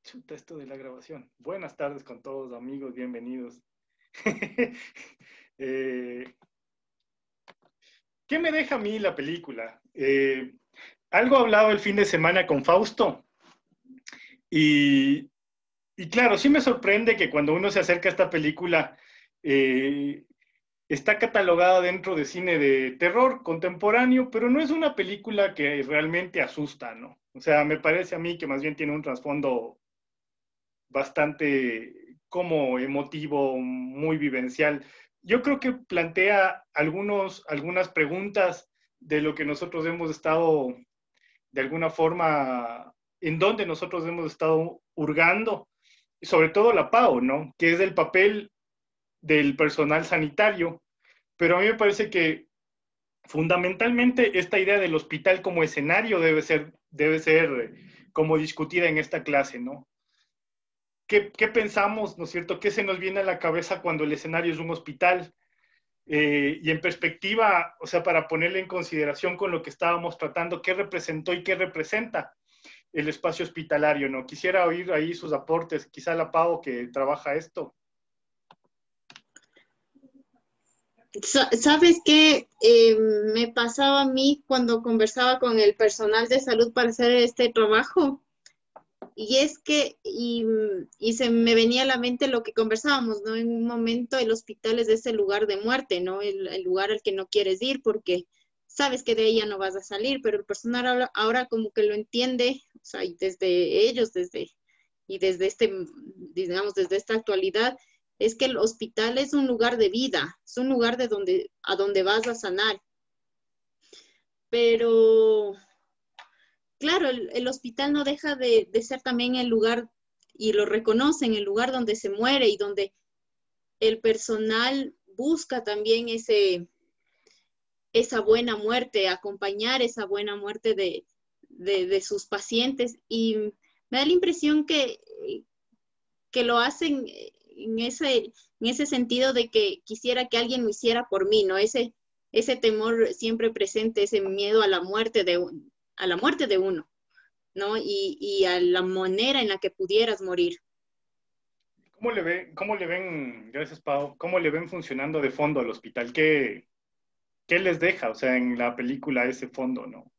Chuta, esto de la grabación. Buenas tardes con todos, amigos, bienvenidos. Eh, ¿Qué me deja a mí la película? Algo hablaba el fin de semana con Fausto y, y claro, sí me sorprende que cuando uno se acerca a esta película eh, está catalogada dentro de cine de terror contemporáneo, pero no es una película que realmente asusta, ¿no? O sea, me parece a mí que más bien tiene un trasfondo bastante como emotivo, muy vivencial. Yo creo que plantea algunas preguntas de lo que nosotros hemos estado, de alguna forma, en donde nosotros hemos estado hurgando, y sobre todo la PAO, ¿no? Que es el papel del personal sanitario. Pero a mí me parece que fundamentalmente esta idea del hospital como escenario debe ser como discutida en esta clase, ¿no? ¿Qué pensamos, ¿no es cierto? ¿Qué se nos viene a la cabeza cuando el escenario es un hospital? Y en perspectiva, o sea, para ponerle en consideración con lo que estábamos tratando, ¿qué representó y qué representa el espacio hospitalario? ¿No? Quisiera oír ahí sus aportes, quizá la Pau que trabaja esto. ¿Sabes qué me pasaba a mí cuando conversaba con el personal de salud para hacer este trabajo? Y es que, y se me venía a la mente lo que conversábamos, ¿no? En un momento el hospital es ese lugar de muerte, ¿no? El lugar al que no quieres ir porque sabes que de ella no vas a salir, pero el personal ahora como que lo entiende, o sea, y desde ellos, y desde digamos, desde esta actualidad, es que el hospital es un lugar de vida, es un lugar a donde vas a sanar. Pero claro, el hospital no deja de ser también el lugar, y lo reconocen, el lugar donde se muere y donde el personal busca también esa buena muerte, acompañar esa buena muerte de sus pacientes. Y me da la impresión que lo hacen en ese sentido de que quisiera que alguien lo hiciera por mí, ¿no? Ese temor siempre presente, ese miedo a la muerte a la muerte de uno. ¿No? Y a la manera en la que pudieras morir. Cómo le ven, gracias Pau, cómo le ven funcionando de fondo al hospital? ¿Qué les deja, o sea, en la película ese fondo, ¿no?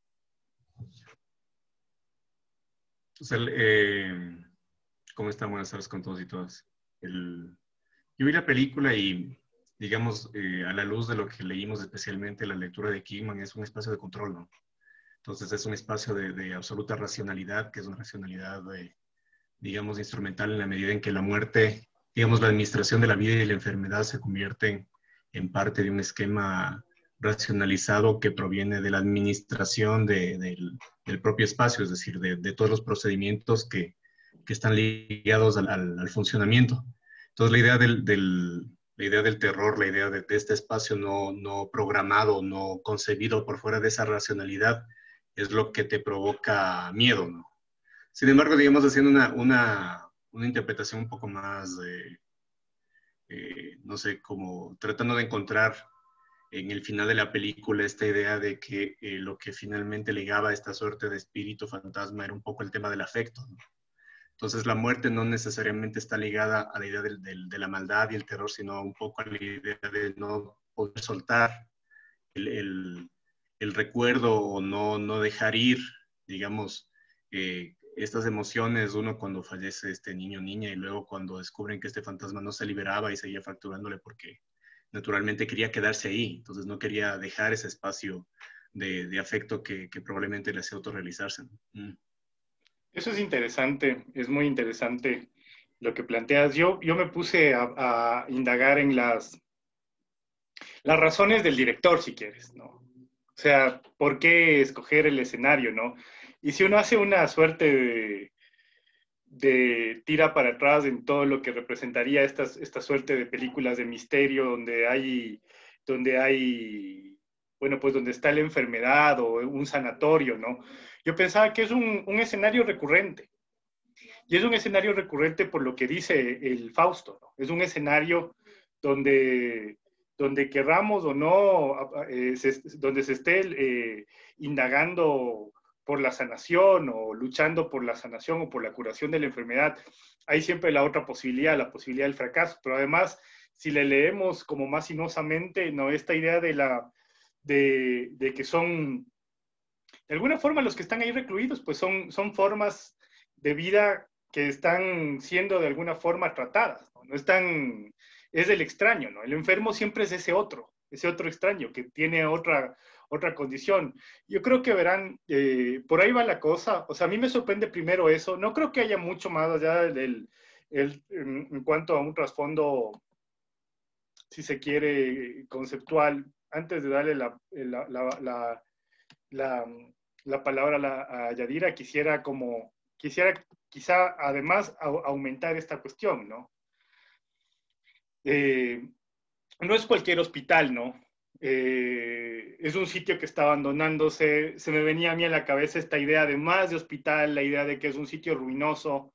O sea, ¿cómo están? Buenas tardes con todos y todas. Yo vi la película y, digamos, a la luz de lo que leímos, especialmente la lectura de Kingman, es un espacio de control, ¿no? Entonces es un espacio de absoluta racionalidad, que es una racionalidad, digamos, instrumental en la medida en que la muerte, digamos, la administración de la vida y la enfermedad se convierten en parte de un esquema racionalizado que proviene de la administración del propio espacio, es decir, de todos los procedimientos que están ligados al funcionamiento. Entonces, la idea del terror, la idea de este espacio no programado, no concebido por fuera de esa racionalidad, es lo que te provoca miedo, ¿no? Sin embargo, digamos, haciendo una interpretación un poco más, no sé, como tratando de encontrar en el final de la película esta idea de que lo que finalmente ligaba a esta suerte de espíritu fantasma era un poco el tema del afecto, ¿no? Entonces la muerte no necesariamente está ligada a la idea de la maldad y el terror, sino un poco a la idea de no poder soltar el, el, el recuerdo o no dejar ir, digamos, estas emociones, uno cuando fallece este niño o niña y luego cuando descubren que este fantasma no se liberaba y seguía fracturándole porque naturalmente quería quedarse ahí, entonces no quería dejar ese espacio de afecto que probablemente le hacía autorrealizarse, ¿no? Eso es muy interesante lo que planteas. Yo me puse a indagar en las razones del director, si quieres, ¿no? O sea, ¿por qué escoger el escenario, no? Y si uno hace una suerte de tira para atrás en todo lo que representaría esta suerte de películas de misterio donde hay, bueno, pues donde está la enfermedad o un sanatorio, ¿no? Yo pensaba que es un escenario recurrente. Y es un escenario recurrente por lo que dice el Fausto, ¿no? Es un escenario donde, donde querramos o no, donde se esté indagando por la sanación o luchando por la sanación o por la curación de la enfermedad, hay siempre la otra posibilidad, la posibilidad del fracaso. Pero además, si le leemos como más sinuosamente, ¿no? Esta idea de que son, de alguna forma, los que están ahí recluidos, pues son formas de vida que están siendo de alguna forma tratadas, ¿no? No están, es del extraño, ¿no? El enfermo siempre es ese otro extraño que tiene otra condición. Yo creo que verán, por ahí va la cosa. O sea, a mí me sorprende primero eso. No creo que haya mucho más allá en cuanto a un trasfondo, si se quiere, conceptual. Antes de darle la palabra a Yadira, quisiera quizá además aumentar esta cuestión, ¿no? No es cualquier hospital, ¿no? Es un sitio que está abandonándose. Se me venía a mí a la cabeza esta idea, además de hospital, la idea de que es un sitio ruinoso,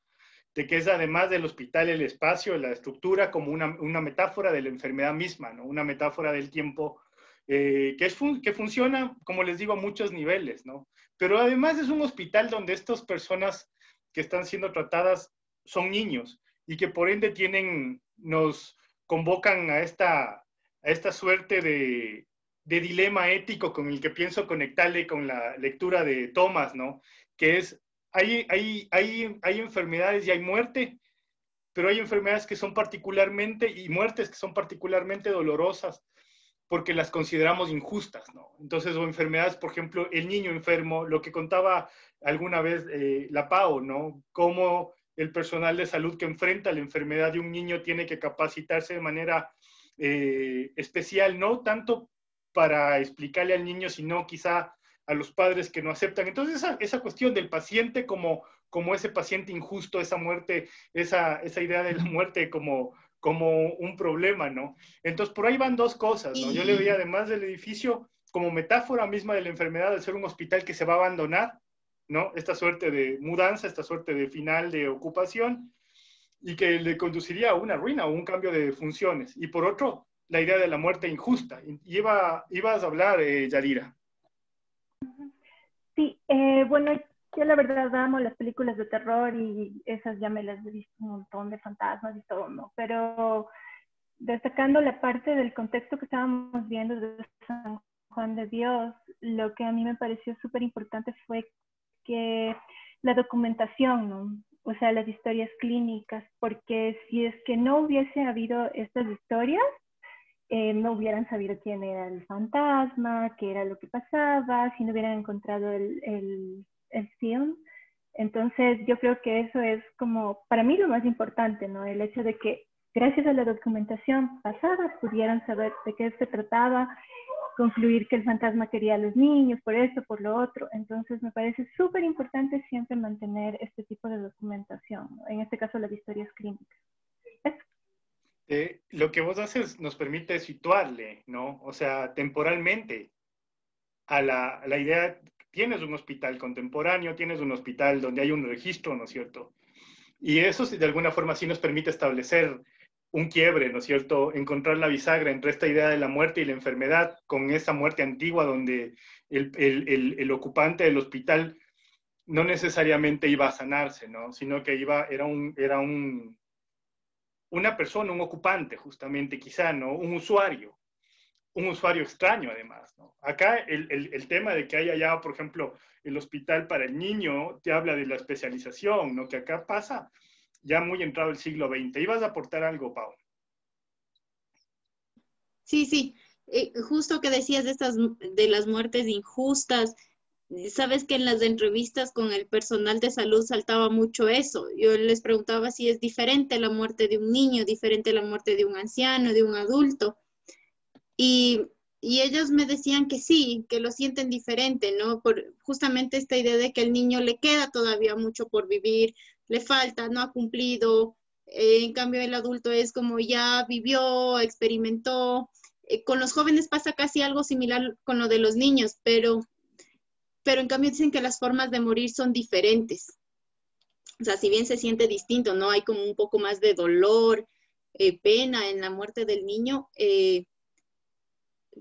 de que es además del hospital el espacio, la estructura, como una metáfora de la enfermedad misma, ¿no? Una metáfora del tiempo que funciona, como les digo, a muchos niveles, ¿no? Pero además es un hospital donde estas personas que están siendo tratadas son niños y que por ende nos convocan a esta suerte de dilema ético con el que pienso conectarle con la lectura de Thomas, ¿no? Que es, hay enfermedades y hay muerte, pero hay enfermedades que son y muertes que son particularmente dolorosas porque las consideramos injustas, ¿no? Entonces, o enfermedades, por ejemplo, el niño enfermo, lo que contaba alguna vez la PAO, ¿no? Cómo el personal de salud que enfrenta la enfermedad de un niño tiene que capacitarse de manera especial, no tanto para explicarle al niño, sino quizá a los padres que no aceptan. Entonces, esa cuestión del paciente como ese paciente injusto, esa muerte, esa idea de la muerte como un problema, ¿no? Entonces, por ahí van dos cosas, ¿no? Yo le veía, además del edificio, como metáfora misma de la enfermedad, de ser un hospital que se va a abandonar, ¿no? Esta suerte de mudanza, esta suerte de final de ocupación, y que le conduciría a una ruina o un cambio de funciones. Y por otro, la idea de la muerte injusta. Ibas a hablar, Yadira. Sí, bueno, yo la verdad amo las películas de terror y esas ya me las he visto un montón de fantasmas y todo, ¿no? Pero destacando la parte del contexto que estábamos viendo de San Juan de Dios, lo que a mí me pareció súper importante fue que la documentación, ¿no? O sea, las historias clínicas, porque si es que no hubiese habido estas historias, no hubieran sabido quién era el fantasma, qué era lo que pasaba, si no hubieran encontrado el film. Entonces, yo creo que eso es como, para mí, lo más importante, ¿no? El hecho de que gracias a la documentación pasada pudieran saber de qué se trataba, concluir que el fantasma quería a los niños, por esto, por lo otro. Entonces, me parece súper importante siempre mantener este tipo de documentación, ¿no? En este caso, las historias clínicas. Lo que vos haces nos permite situarle, ¿no? O sea, temporalmente a la idea, tienes un hospital contemporáneo, tienes un hospital donde hay un registro, ¿no es cierto? Y eso de alguna forma sí nos permite establecer un quiebre, ¿no es cierto? Encontrar la bisagra entre esta idea de la muerte y la enfermedad con esa muerte antigua donde el ocupante del hospital no necesariamente iba a sanarse, ¿no? Sino que era una persona, un ocupante justamente, quizá, ¿no? Un usuario extraño además, ¿no? Acá el tema de que haya ya, por ejemplo, el hospital para el niño, te habla de la especialización, ¿no? Que acá pasa ya muy entrado el siglo XX. ¿Ibas a aportar algo, Pau? Sí. Justo que decías de las muertes injustas, sabes que en las entrevistas con el personal de salud saltaba mucho eso. Yo les preguntaba si es diferente la muerte de un niño, diferente la muerte de un anciano, de un adulto. Y ellos me decían que sí, que lo sienten diferente, ¿no? Por justamente esta idea de que al niño le queda todavía mucho por vivir, le falta, no ha cumplido. En cambio, el adulto es como ya vivió, experimentó. Con los jóvenes pasa casi algo similar con lo de los niños, pero en cambio dicen que las formas de morir son diferentes. O sea, si bien se siente distinto, ¿no? Hay como un poco más de dolor, pena en la muerte del niño,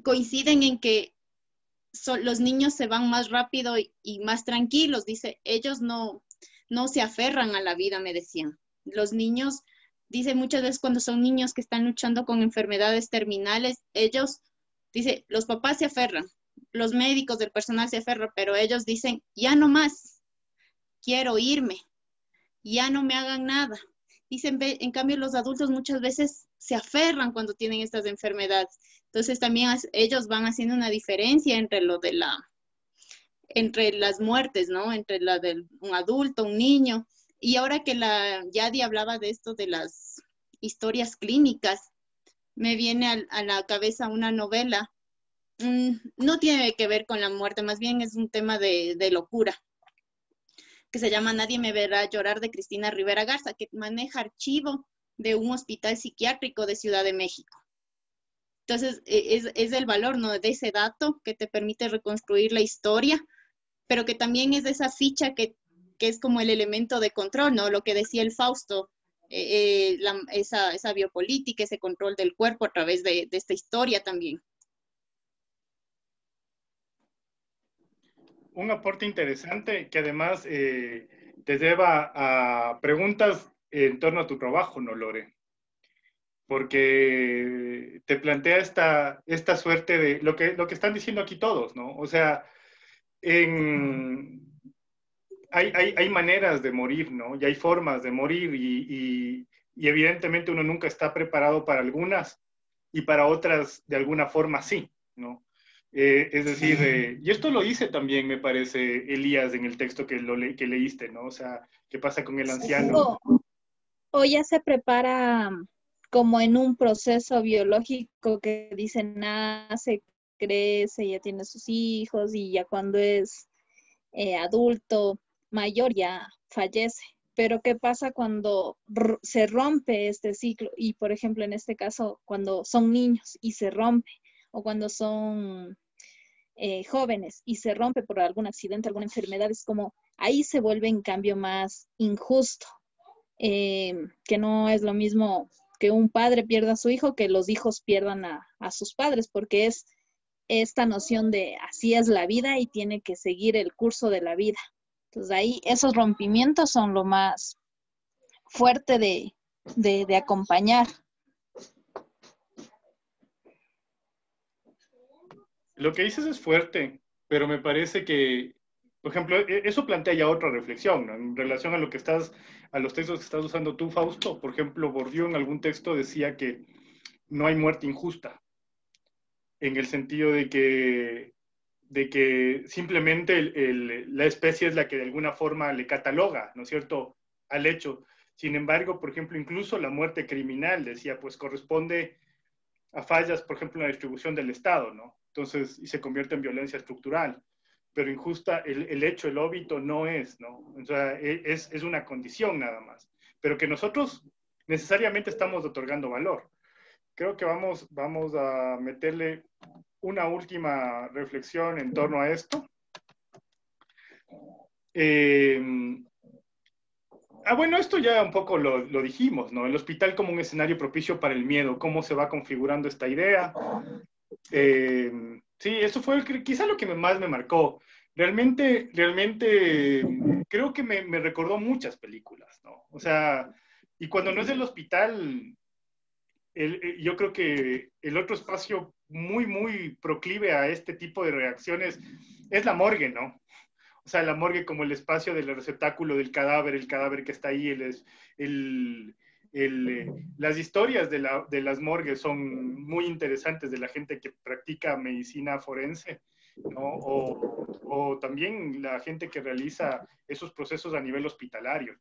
coinciden en que los niños se van más rápido y más tranquilos. Dice, ellos no se aferran a la vida, me decían. Los niños, dice, muchas veces cuando son niños que están luchando con enfermedades terminales, ellos, dice, los papás se aferran, los médicos, del personal se aferran, pero ellos dicen, ya no más, quiero irme, ya no me hagan nada. Dicen, en cambio, los adultos muchas veces se aferran cuando tienen estas enfermedades. Entonces también ellos van haciendo una diferencia entre entre las muertes, ¿no? Entre la de un adulto, un niño. Y ahora que la Yadi hablaba de esto, de las historias clínicas, me viene a la cabeza una novela. No tiene que ver con la muerte, más bien es un tema de locura, que se llama Nadie me verá llorar, de Cristina Rivera Garza, que maneja archivo de un hospital psiquiátrico de Ciudad de México. Entonces, es el valor, ¿no?, de ese dato que te permite reconstruir la historia, pero que también es de esa ficha que es como el elemento de control, ¿no? Lo que decía el Fausto, esa biopolítica, ese control del cuerpo a través de esta historia también. Un aporte interesante que además te lleva a preguntas en torno a tu trabajo, ¿no, Lore? Porque te plantea esta suerte de lo que están diciendo aquí todos, ¿no? O sea, hay maneras de morir, ¿no? Y hay formas de morir y evidentemente uno nunca está preparado para algunas y para otras de alguna forma sí, ¿no? Es decir, y esto lo dice también, me parece, Elías, en el texto que leíste, ¿no? O sea, ¿qué pasa con el anciano? O ya se prepara como en un proceso biológico que dice nace, crece, ya tiene sus hijos y ya cuando es adulto mayor ya fallece. Pero ¿qué pasa cuando se rompe este ciclo? Y por ejemplo, en este caso, cuando son niños y se rompe, o cuando son jóvenes y se rompe por algún accidente, alguna enfermedad, es como ahí se vuelve en cambio más injusto, que no es lo mismo que un padre pierda a su hijo que los hijos pierdan a sus padres, porque es esta noción de así es la vida y tiene que seguir el curso de la vida. Entonces ahí esos rompimientos son lo más fuerte de acompañar. Lo que dices es fuerte, pero me parece que, por ejemplo, eso plantea ya otra reflexión, ¿no? En relación a los textos que estás usando tú, Fausto. Por ejemplo, Bourdieu en algún texto decía que no hay muerte injusta, en el sentido de que simplemente la especie es la que de alguna forma le cataloga, ¿no es cierto?, al hecho. Sin embargo, por ejemplo, incluso la muerte criminal, decía, pues corresponde a fallas, por ejemplo, en la distribución del Estado, ¿no? Entonces, y se convierte en violencia estructural. Pero injusta, el hecho, el óbito no es, ¿no? O sea, es una condición nada más. Pero que nosotros necesariamente estamos otorgando valor. Creo que vamos a meterle una última reflexión en torno a esto. Bueno, esto ya un poco lo dijimos, ¿no? El hospital como un escenario propicio para el miedo, cómo se va configurando esta idea. Sí, eso fue quizá lo que más me marcó. Realmente creo que me recordó muchas películas, ¿no? O sea, y cuando no es el hospital, yo creo que el otro espacio muy, muy proclive a este tipo de reacciones es la morgue, ¿no? O sea, la morgue como el espacio del receptáculo del cadáver, el cadáver que está ahí, las historias de las morgues son muy interesantes de la gente que practica medicina forense, ¿no? O también la gente que realiza esos procesos a nivel hospitalario.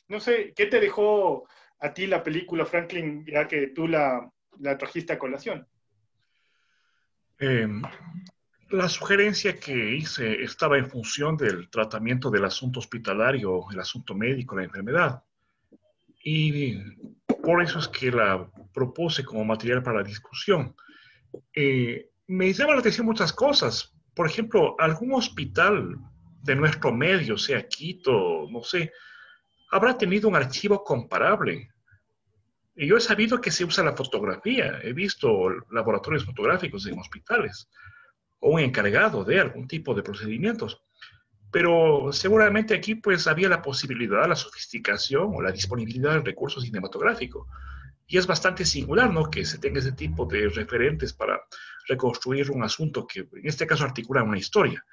No sé, ¿qué te dejó a ti la película, Franklin, ya que tú la trajiste a colación? La sugerencia que hice estaba en función del tratamiento del asunto hospitalario, el asunto médico, la enfermedad. Y por eso es que la propuse como material para la discusión. Me llama la atención muchas cosas. Por ejemplo, algún hospital de nuestro medio, sea Quito, no sé, habrá tenido un archivo comparable. Y yo he sabido que se usa la fotografía. He visto laboratorios fotográficos en hospitales. o un encargado de algún tipo de procedimientos. Pero seguramente aquí pues había la posibilidad, la sofisticación o la disponibilidad del recurso cinematográfico. Y es bastante singular, ¿no? Que se tenga ese tipo de referentes para reconstruir un asunto que en este caso articula una historia,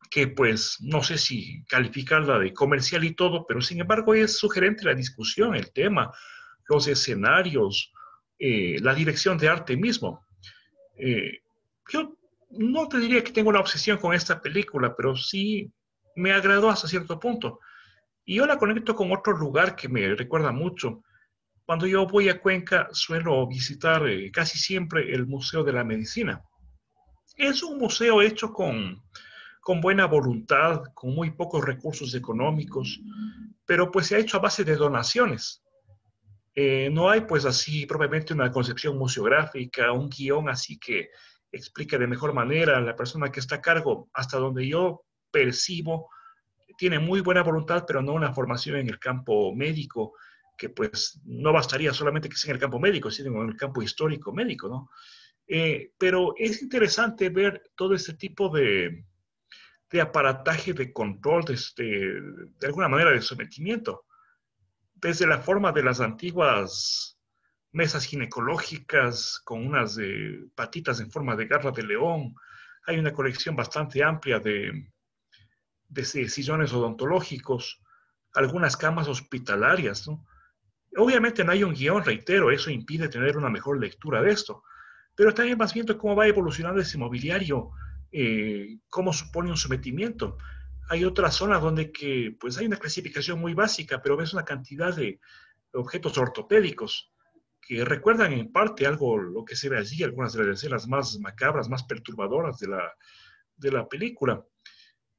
que pues no sé si calificarla de comercial y todo, pero sin embargo es sugerente la discusión, el tema, los escenarios, la dirección de arte mismo. Eh, yo no te diría que tengo una obsesión con esta película, pero sí me agradó hasta cierto punto. Y yo la conecto con otro lugar que me recuerda mucho. Cuando yo voy a Cuenca, suelo visitar casi siempre el Museo de la Medicina. Es un museo hecho con buena voluntad, con muy pocos recursos económicos, pero pues se ha hecho a base de donaciones. No hay pues así propiamente una concepción museográfica, un guión así que explique de mejor manera. La persona que está a cargo, hasta donde yo percibo, tiene muy buena voluntad, pero no una formación en el campo médico, que pues no bastaría solamente que sea en el campo médico, sino en el campo histórico médico, ¿no? Pero es interesante ver todo este tipo de aparataje de control, de alguna manera de sometimiento, desde la forma de las antiguas mesas ginecológicas con unas patitas en forma de garra de león. Hay una colección bastante amplia de sillones odontológicos, algunas camas hospitalarias, ¿no? Obviamente no hay un guión, reitero, eso impide tener una mejor lectura de esto, pero también vas viendo cómo va evolucionando ese mobiliario, cómo supone un sometimiento. Hay otra zona donde que, pues hay una clasificación muy básica, pero ves una cantidad de objetos ortopédicos que recuerdan en parte algo lo que se ve allí, algunas de las escenas más macabras, más perturbadoras de la película.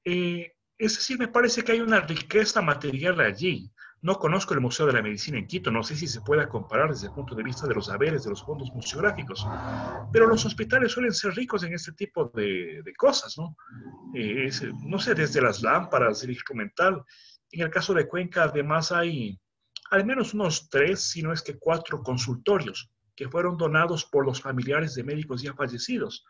Es decir, me parece que hay una riqueza material allí. No conozco el Museo de la Medicina en Quito, no sé si se pueda comparar desde el punto de vista de los saberes, de los fondos museográficos, pero los hospitales suelen ser ricos en este tipo de cosas, ¿no? No sé, desde las lámparas, el instrumental. En el caso de Cuenca, además, hay al menos unos 3, si no es que 4 consultorios que fueron donados por los familiares de médicos ya fallecidos.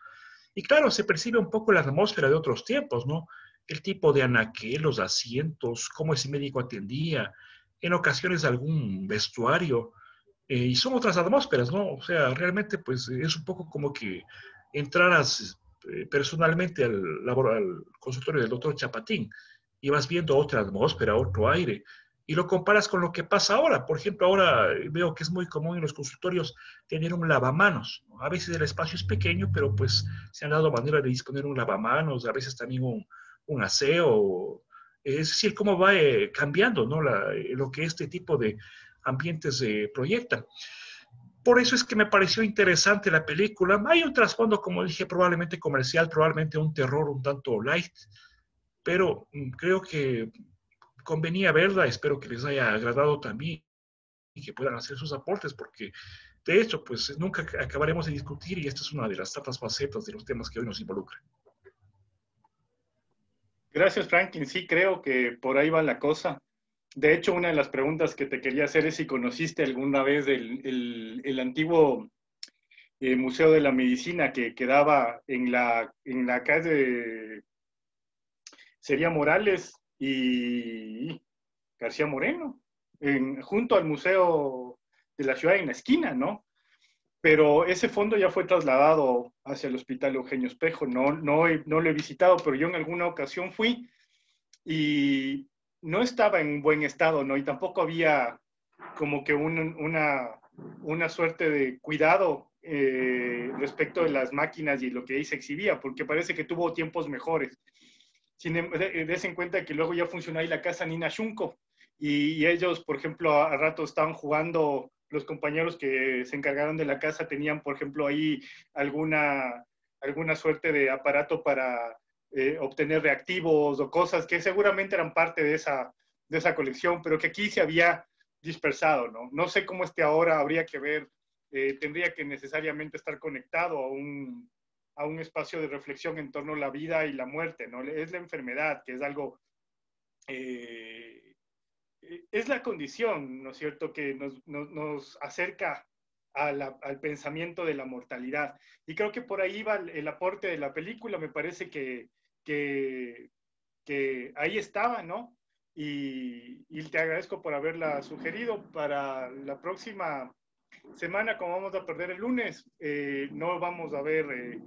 Y claro, se percibe un poco la atmósfera de otros tiempos, ¿no? El tipo de anaquel, los asientos, cómo ese médico atendía, en ocasiones algún vestuario, y son otras atmósferas, ¿no? O sea, realmente pues es un poco como que entraras personalmente al consultorio del doctor Chapatín y vas viendo otra atmósfera, otro aire, y lo comparas con lo que pasa ahora. Por ejemplo, ahora veo que es muy común en los consultorios tener un lavamanos, ¿no? A veces el espacio es pequeño, pero pues se han dado manera de disponer un lavamanos, a veces también un aseo, es decir, cómo va cambiando, ¿no? Lo que este tipo de ambientes proyectan. Por eso es que me pareció interesante la película. Hay un trasfondo, como dije, probablemente comercial, probablemente un terror un tanto light, pero creo que convenía verla. Espero que les haya agradado también y que puedan hacer sus aportes, porque de hecho, pues nunca acabaremos de discutir y esta es una de las tantas facetas de los temas que hoy nos involucran. Gracias, Franklin. Sí, creo que por ahí va la cosa. De hecho, una de las preguntas que te quería hacer es si conociste alguna vez el antiguo Museo de la Medicina que quedaba en la calle sería Morales y García Moreno, junto al Museo de la Ciudad en la esquina, ¿no? Pero ese fondo ya fue trasladado hacia el Hospital Eugenio Espejo. No lo he visitado, pero yo en alguna ocasión fui y no estaba en buen estado, ¿no? Y tampoco había como que una suerte de cuidado respecto de las máquinas y lo que ahí se exhibía, porque parece que tuvo tiempos mejores. Des en cuenta que luego ya funcionó ahí la casa Nina Shunko y ellos, por ejemplo, a rato estaban jugando, los compañeros que se encargaron de la casa tenían, por ejemplo, ahí alguna suerte de aparato para obtener reactivos o cosas que seguramente eran parte de esa colección, pero que aquí se había dispersado, ¿no? No sé cómo esté ahora, habría que ver, tendría que necesariamente estar conectado a un espacio de reflexión en torno a la vida y la muerte, ¿no? Es la enfermedad, que es algo, es la condición, ¿no es cierto?, que nos acerca al pensamiento de la mortalidad. Y creo que por ahí va el aporte de la película, me parece que ahí estaba, ¿no? Y te agradezco por haberla sugerido. Para la próxima semana, como vamos a perder el lunes, no vamos a ver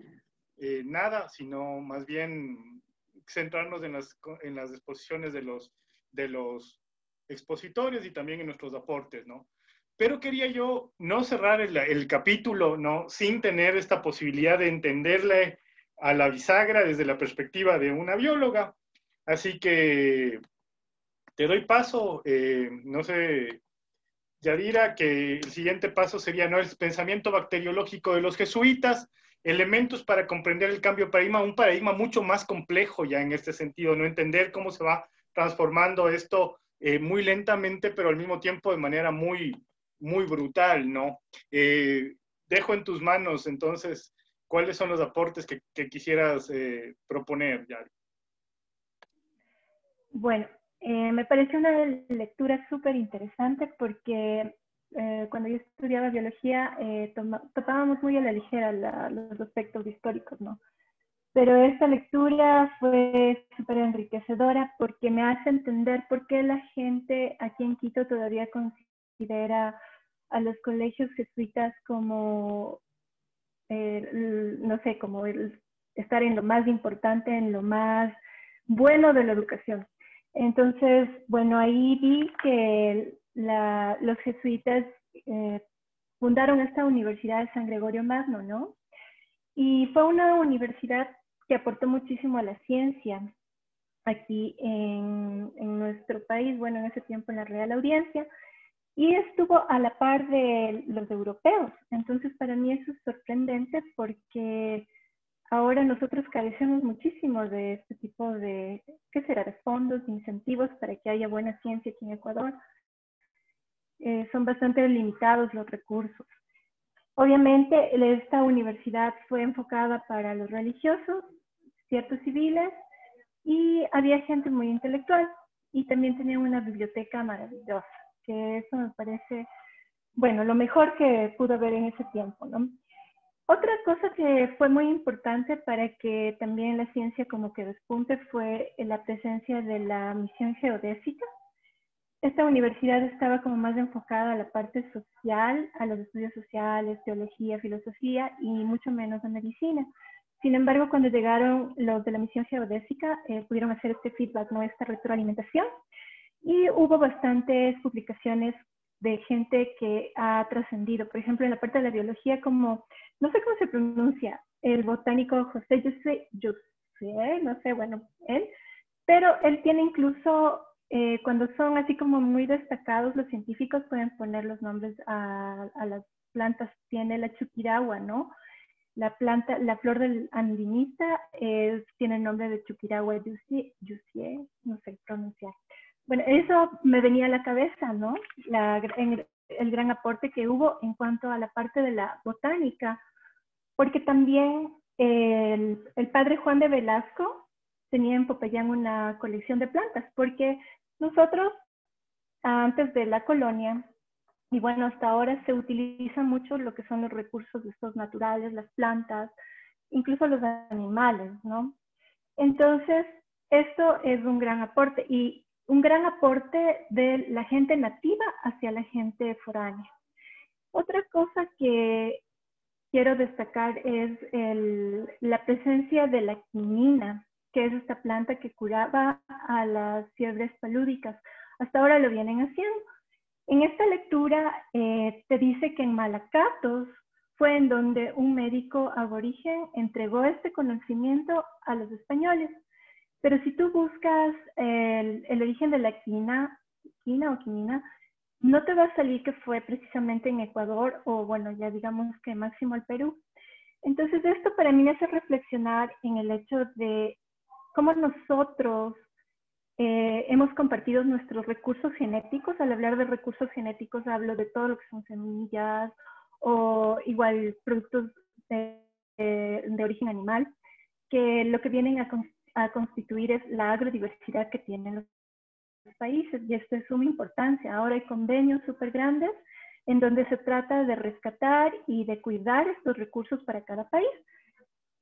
nada, sino más bien centrarnos en las exposiciones de los expositores y también en nuestros aportes, ¿no? Pero quería yo no cerrar el capítulo, ¿no? Sin tener esta posibilidad de entenderle a la bisagra desde la perspectiva de una bióloga. Así que te doy paso, no sé, Yadira, que el siguiente paso sería, ¿no?, el pensamiento bacteriológico de los jesuitas, elementos para comprender el cambio de paradigma, un paradigma mucho más complejo ya en este sentido, ¿no? Entender cómo se va transformando esto muy lentamente, pero al mismo tiempo de manera muy, muy brutal, ¿no? Dejo en tus manos, entonces, ¿cuáles son los aportes que quisieras proponer, Yadira? Bueno, me pareció una lectura súper interesante porque cuando yo estudiaba biología topábamos muy a la ligera los aspectos históricos, ¿no? Pero esta lectura fue súper enriquecedora porque me hace entender por qué la gente aquí en Quito todavía considera a los colegios jesuitas como, no sé, como estar en lo más importante, en lo más bueno de la educación. Entonces, bueno, ahí vi que los jesuitas fundaron esta Universidad de San Gregorio Magno, ¿no? Y fue una universidad que aportó muchísimo a la ciencia aquí en nuestro país, bueno, en ese tiempo en la Real Audiencia, y estuvo a la par de los europeos. Entonces, para mí eso es sorprendente porque ahora nosotros carecemos muchísimo de este tipo de, ¿qué será?, de fondos, de incentivos para que haya buena ciencia aquí en Ecuador. Son bastante limitados los recursos. Obviamente, esta universidad fue enfocada para los religiosos, ciertos civiles, y había gente muy intelectual. Y también tenía una biblioteca maravillosa, que eso me parece, bueno, lo mejor que pudo haber en ese tiempo, ¿no? Otra cosa que fue muy importante para que también la ciencia como que despunte fue la presencia de la misión geodésica. Esta universidad estaba como más enfocada a la parte social, a los estudios sociales, teología, filosofía y mucho menos a medicina. Sin embargo, cuando llegaron los de la misión geodésica, pudieron hacer este feedback, ¿no?, esta retroalimentación, y hubo bastantes publicaciones de gente que ha trascendido. Por ejemplo, en la parte de la biología, como, no sé cómo se pronuncia, el botánico José Jussier, no sé, bueno, él, pero él tiene incluso, cuando son así como muy destacados, los científicos pueden poner los nombres a las plantas. Tiene la Chuquiragua, ¿no? La planta, la flor del andinista tiene el nombre de Chuquiragua Jussier, no sé pronunciar. Bueno, eso me venía a la cabeza, ¿no? El gran aporte que hubo en cuanto a la parte de la botánica, porque también el padre Juan de Velasco tenía en Popayán una colección de plantas, porque nosotros, antes de la colonia, y bueno, hasta ahora se utiliza mucho lo que son los recursos de estos naturales, las plantas, incluso los animales, ¿no? Entonces, esto es un gran aporte, y un gran aporte de la gente nativa hacia la gente foránea. Otra cosa que quiero destacar es la presencia de la quinina, que es esta planta que curaba a las fiebres palúdicas. Hasta ahora lo vienen haciendo. En esta lectura te dice que en Malacatos fue en donde un médico aborigen entregó este conocimiento a los españoles. Pero si tú buscas el origen de la quina o quinina, no te va a salir que fue precisamente en Ecuador o, bueno, ya digamos que máximo al Perú. Entonces, esto para mí me hace reflexionar en el hecho de cómo nosotros hemos compartido nuestros recursos genéticos. Al hablar de recursos genéticos hablo de todo lo que son semillas o igual productos de origen animal, que lo que vienen a constituir es la agrodiversidad que tienen los países, y esto es de suma importancia. Ahora hay convenios súper grandes en donde se trata de rescatar y de cuidar estos recursos para cada país.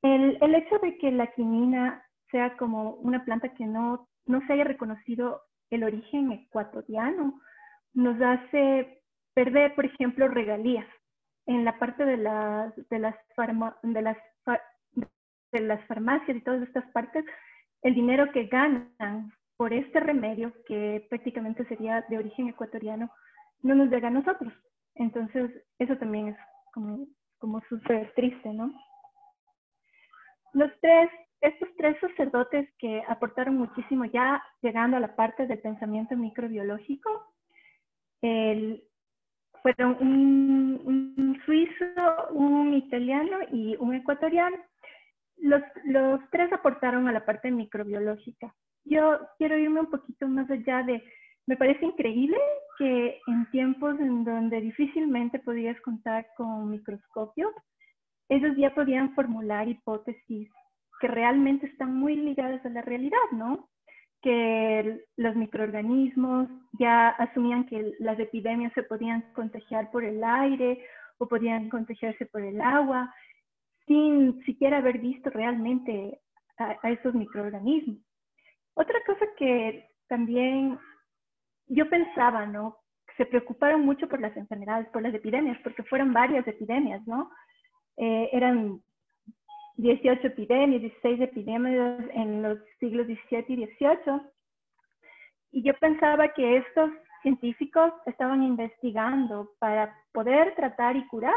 El hecho de que la quinina sea como una planta que no se haya reconocido el origen ecuatoriano, nos hace perder, por ejemplo, regalías en la parte de las farmacias y todas estas partes. El dinero que ganan por este remedio, que prácticamente sería de origen ecuatoriano, no nos llega a nosotros. Entonces, eso también es como súper triste, ¿no? Estos tres sacerdotes que aportaron muchísimo, ya llegando a la parte del pensamiento microbiológico, fueron un suizo, un italiano y un ecuatoriano. Los tres aportaron a la parte microbiológica. Yo quiero irme un poquito más allá me parece increíble que en tiempos en donde difícilmente podías contar con microscopios, ellos ya podían formular hipótesis que realmente están muy ligadas a la realidad, ¿no? Que los microorganismos ya asumían que las epidemias se podían contagiar por el aire o podían contagiarse por el agua, sin siquiera haber visto realmente a esos microorganismos. Otra cosa que también yo pensaba, ¿no? Se preocuparon mucho por las enfermedades, por las epidemias, porque fueron varias epidemias, ¿no? Eran 18 epidemias, 16 epidemias en los siglos XVII y XVIII. Y yo pensaba que estos científicos estaban investigando para poder tratar y curar.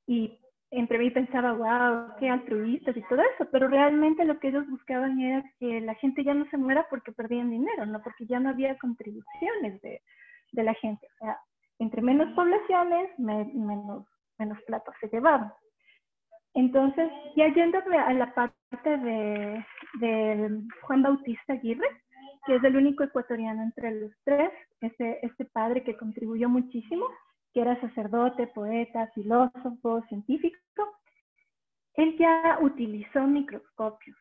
Y entre mí pensaba, wow, qué altruistas y todo eso, pero realmente lo que ellos buscaban era que la gente ya no se muera porque perdían dinero, no porque ya no había contribuciones de la gente. O sea, entre menos poblaciones, menos plata se llevaban. Entonces, ya yéndome a la parte de Juan Bautista Aguirre, que es el único ecuatoriano entre los tres, este padre que contribuyó muchísimo, que era sacerdote, poeta, filósofo, científico, él ya utilizó microscopios.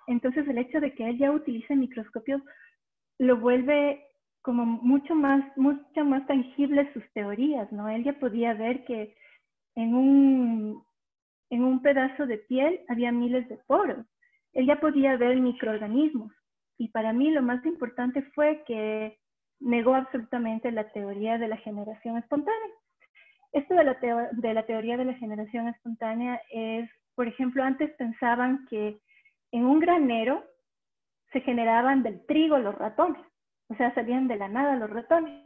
Entonces, el hecho de que él ya utilice microscopios lo vuelve como mucho más tangible sus teorías, ¿no? Él ya podía ver que en un pedazo de piel había miles de poros. Él ya podía ver microorganismos. Y para mí lo más importante fue que negó absolutamente la teoría de la generación espontánea. Esto de la teoría de la generación espontánea es, por ejemplo, antes pensaban que en un granero se generaban del trigo los ratones, o sea, salían de la nada los ratones,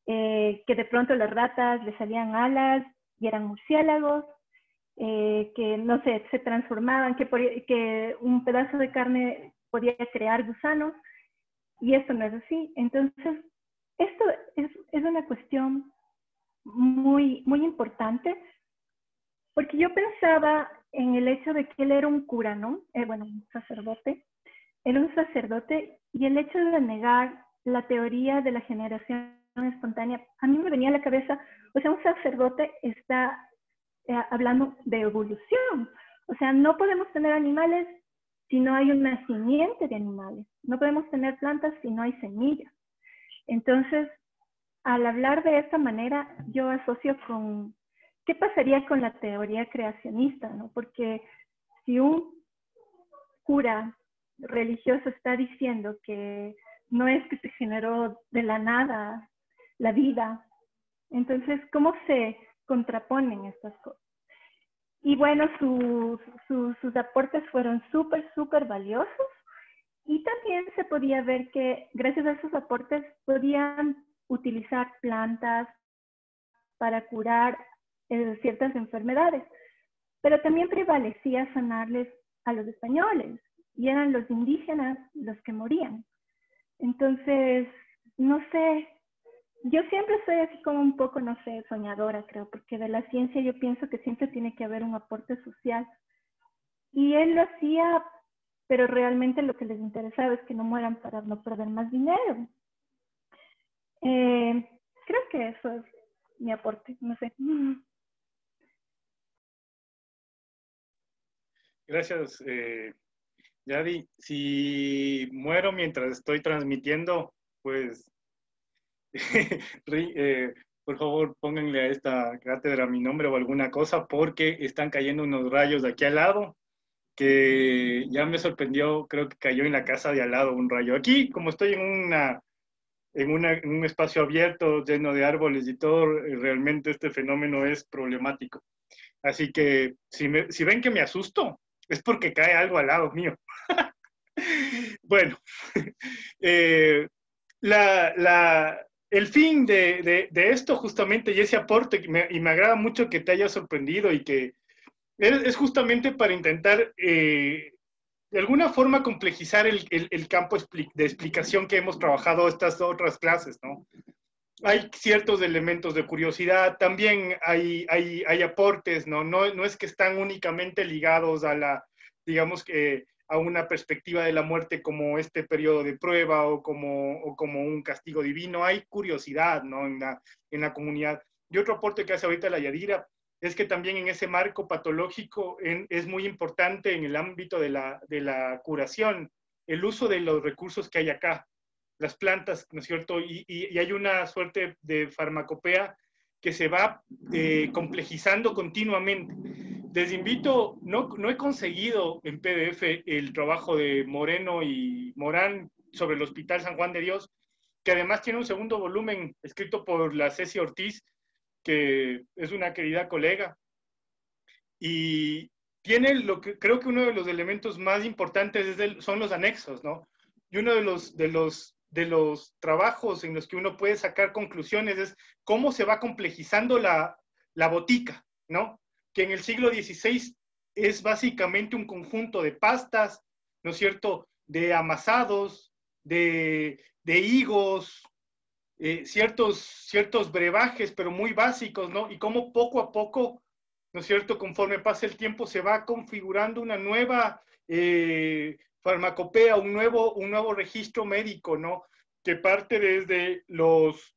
que de pronto las ratas le salían alas y eran murciélagos, que no sé, se transformaban, que un pedazo de carne podía crear gusanos, y esto no es así. Entonces, esto es una cuestión muy, muy importante, porque yo pensaba en el hecho de que él era un cura, ¿no? Bueno, un sacerdote. Era un sacerdote, y el hecho de negar la teoría de la generación espontánea, a mí me venía a la cabeza, o sea, un sacerdote está hablando de evolución. O sea, no podemos tener animales si no hay una simiente de animales. No podemos tener plantas si no hay semillas. Entonces, al hablar de esta manera, yo asocio con qué pasaría con la teoría creacionista, ¿no? Porque si un cura religioso está diciendo que no es que se generó de la nada la vida, entonces, ¿cómo se contraponen estas cosas? Y bueno, sus aportes fueron súper valiosos, y también se podía ver que gracias a esos aportes podían utilizar plantas para curar ciertas enfermedades, pero también prevalecía sanarles a los españoles, y eran los indígenas los que morían. Entonces, no sé, yo siempre soy así como un poco, no sé, soñadora, creo, porque de la ciencia yo pienso que siempre tiene que haber un aporte social. Y él lo hacía, pero realmente lo que les interesaba es que no mueran para no perder más dinero. Creo que eso es mi aporte, no sé. Gracias, Yadi. Si muero mientras estoy transmitiendo, pues por favor, pónganle a esta cátedra mi nombre o alguna cosa, porque están cayendo unos rayos de aquí al lado, que ya me sorprendió, creo que cayó en la casa de al lado un rayo. Aquí, como estoy en un espacio abierto, lleno de árboles y todo, realmente este fenómeno es problemático. Así que si ven que me asusto, es porque cae algo al lado mío. Bueno, el fin de esto justamente, y ese aporte, y me agrada mucho que te haya sorprendido, y que es justamente para intentar de alguna forma complejizar el campo de explicación que hemos trabajado estas otras clases, ¿no? Hay ciertos elementos de curiosidad, también hay aportes, ¿no? No es que están únicamente ligados a digamos que a una perspectiva de la muerte como este periodo de prueba o como un castigo divino. Hay curiosidad, ¿no? En la comunidad. Y otro aporte que hace ahorita la Yadira es que también en ese marco patológico es muy importante en el ámbito de la curación el uso de los recursos que hay acá, las plantas, ¿no es cierto? Y hay una suerte de farmacopea que se va complejizando continuamente. Les invito, no he conseguido en PDF el trabajo de Moreno y Morán sobre el Hospital San Juan de Dios, que además tiene un segundo volumen escrito por la Ceci Ortiz, que es una querida colega, y tiene creo que uno de los elementos más importantes son los anexos, ¿no? Y uno de los trabajos en los que uno puede sacar conclusiones es cómo se va complejizando la botica, ¿no? Que en el siglo XVI es básicamente un conjunto de pastas, ¿no es cierto?, de amasados, de higos, ciertos brebajes, pero muy básicos, ¿no? Y cómo poco a poco, ¿no es cierto?, conforme pasa el tiempo, se va configurando una nueva farmacopea, un nuevo registro médico, ¿no? Que parte desde los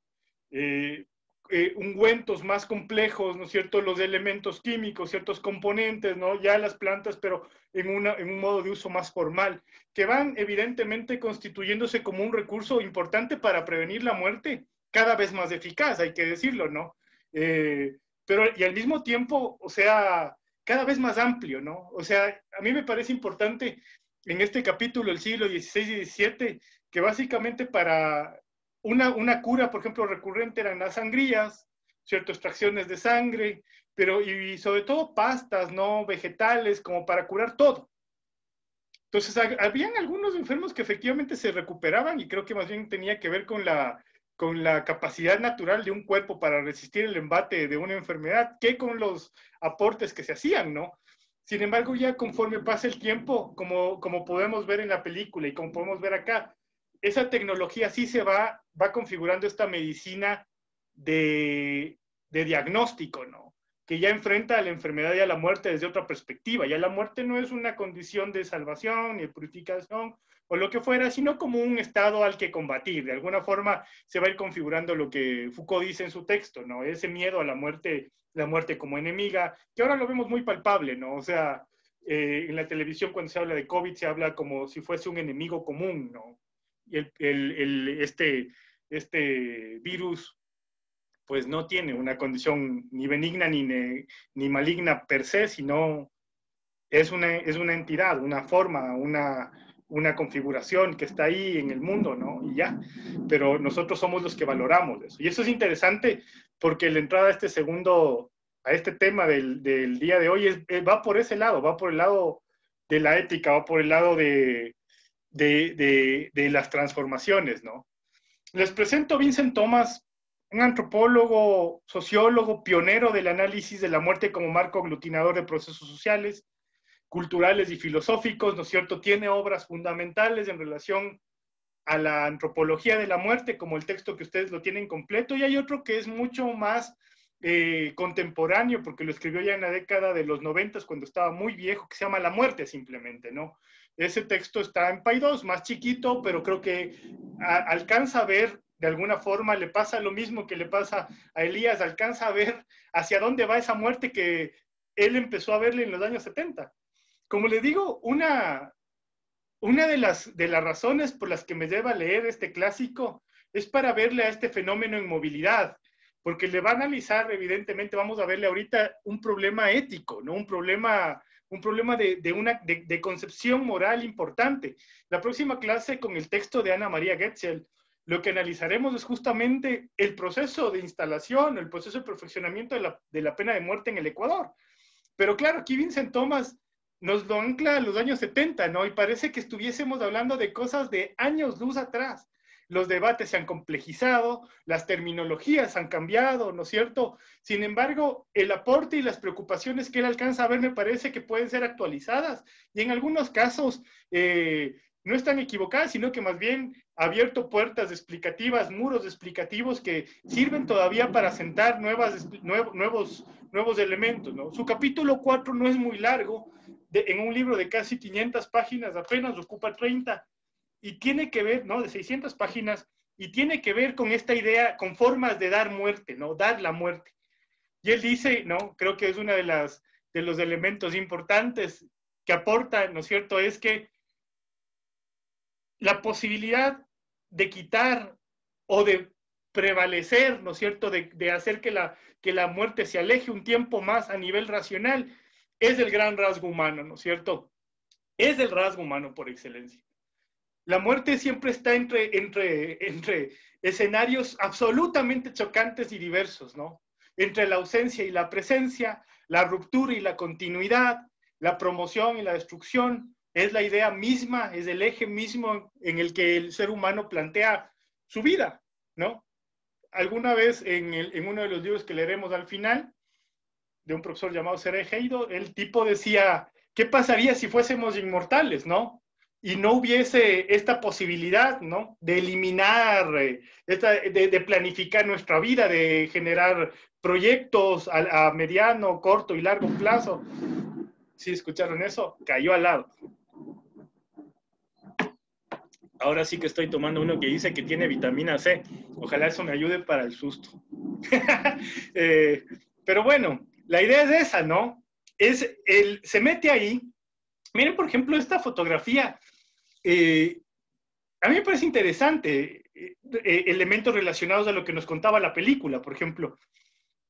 ungüentos más complejos, ¿no es cierto?, los elementos químicos, ciertos componentes, ¿no?, ya las plantas, pero en un modo de uso más formal, que van evidentemente constituyéndose como un recurso importante para prevenir la muerte, cada vez más eficaz, hay que decirlo, ¿no? Pero y al mismo tiempo, o sea, cada vez más amplio, ¿no? O sea, a mí me parece importante en este capítulo, el siglo XVI y XVII, que básicamente para una cura, por ejemplo, recurrente eran las sangrías, ciertas extracciones de sangre, pero y sobre todo pastas, ¿no?, vegetales, como para curar todo. Entonces, habían algunos enfermos que efectivamente se recuperaban, y creo que más bien tenía que ver con la capacidad natural de un cuerpo para resistir el embate de una enfermedad, que con los aportes que se hacían, ¿no? Sin embargo, ya conforme pasa el tiempo, como podemos ver en la película y como podemos ver acá, esa tecnología sí se va configurando esta medicina de diagnóstico, ¿no? Que ya enfrenta a la enfermedad y a la muerte desde otra perspectiva. Ya la muerte no es una condición de salvación ni de purificación o lo que fuera, sino como un estado al que combatir. De alguna forma se va a ir configurando lo que Foucault dice en su texto, ¿no? Ese miedo a la muerte como enemiga, que ahora lo vemos muy palpable, ¿no? O sea, en la televisión cuando se habla de COVID se habla como si fuese un enemigo común, ¿no? Y este virus pues no tiene una condición ni benigna ni maligna per se, sino es una entidad, una forma, una configuración que está ahí en el mundo, ¿no? Y ya, pero nosotros somos los que valoramos eso. Y eso es interesante porque la entrada a este tema del día de hoy va por ese lado, va por el lado de la ética, va por el lado de las transformaciones, ¿no? Les presento a Vincent Thomas, un antropólogo, sociólogo, pionero del análisis de la muerte como marco aglutinador de procesos sociales, culturales y filosóficos, ¿no es cierto? Tiene obras fundamentales en relación a la antropología de la muerte, como el texto que ustedes lo tienen completo, y hay otro que es mucho más contemporáneo, porque lo escribió ya en la década de los 90, cuando estaba muy viejo, que se llama La muerte simplemente, ¿no? Ese texto está en Paidós, más chiquito, pero creo que alcanza a ver, de alguna forma, le pasa lo mismo que le pasa a Elías, alcanza a ver hacia dónde va esa muerte que él empezó a verle en los años 70. Como le digo, una de las razones por las que me lleva a leer este clásico es para verle a este fenómeno en movilidad, porque le va a analizar, evidentemente, vamos a verle ahorita un problema ético, ¿no? Un problema de concepción moral importante. La próxima clase, con el texto de Ana María Getzel, lo que analizaremos es justamente el proceso de instalación, el proceso de perfeccionamiento de la pena de muerte en el Ecuador. Pero claro, aquí Vincent Thomas nos lo ancla a los años 70, ¿no? Y parece que estuviésemos hablando de cosas de años luz atrás. Los debates se han complejizado, las terminologías han cambiado, ¿no es cierto? Sin embargo, el aporte y las preocupaciones que él alcanza a ver me parece que pueden ser actualizadas y en algunos casos no están equivocadas, sino que más bien ha abierto puertas explicativas, muros explicativos que sirven todavía para sentar nuevos elementos, ¿no? Su capítulo 4 no es muy largo, en un libro de casi 500 páginas, apenas ocupa 30, y tiene que ver, ¿no? De 600 páginas, y tiene que ver con esta idea, con formas de dar muerte, ¿no? Dar la muerte. Y él dice, ¿no? Creo que es uno de los elementos importantes que aporta, ¿no es cierto?, es que la posibilidad de quitar o de prevalecer, ¿no es cierto?, de hacer que la muerte se aleje un tiempo más a nivel racional, es el gran rasgo humano, ¿no es cierto? Es el rasgo humano por excelencia. La muerte siempre está entre escenarios absolutamente chocantes y diversos, ¿no? Entre la ausencia y la presencia, la ruptura y la continuidad, la promoción y la destrucción, es la idea misma, es el eje mismo en el que el ser humano plantea su vida, ¿no? Alguna vez en uno de los libros que leeremos al final, de un profesor llamado Seré Heido, el tipo decía, ¿qué pasaría si fuésemos inmortales, no? Y no hubiese esta posibilidad, ¿no? De eliminar, de planificar nuestra vida, de generar proyectos a mediano, corto y largo plazo. ¿Sí escucharon eso? Cayó al lado. Ahora sí que estoy tomando uno que dice que tiene vitamina C. Ojalá eso me ayude para el susto. Pero bueno, la idea es esa, ¿no? Se mete ahí. Miren, por ejemplo, esta fotografía. A mí me parece interesante elementos relacionados a lo que nos contaba la película, por ejemplo.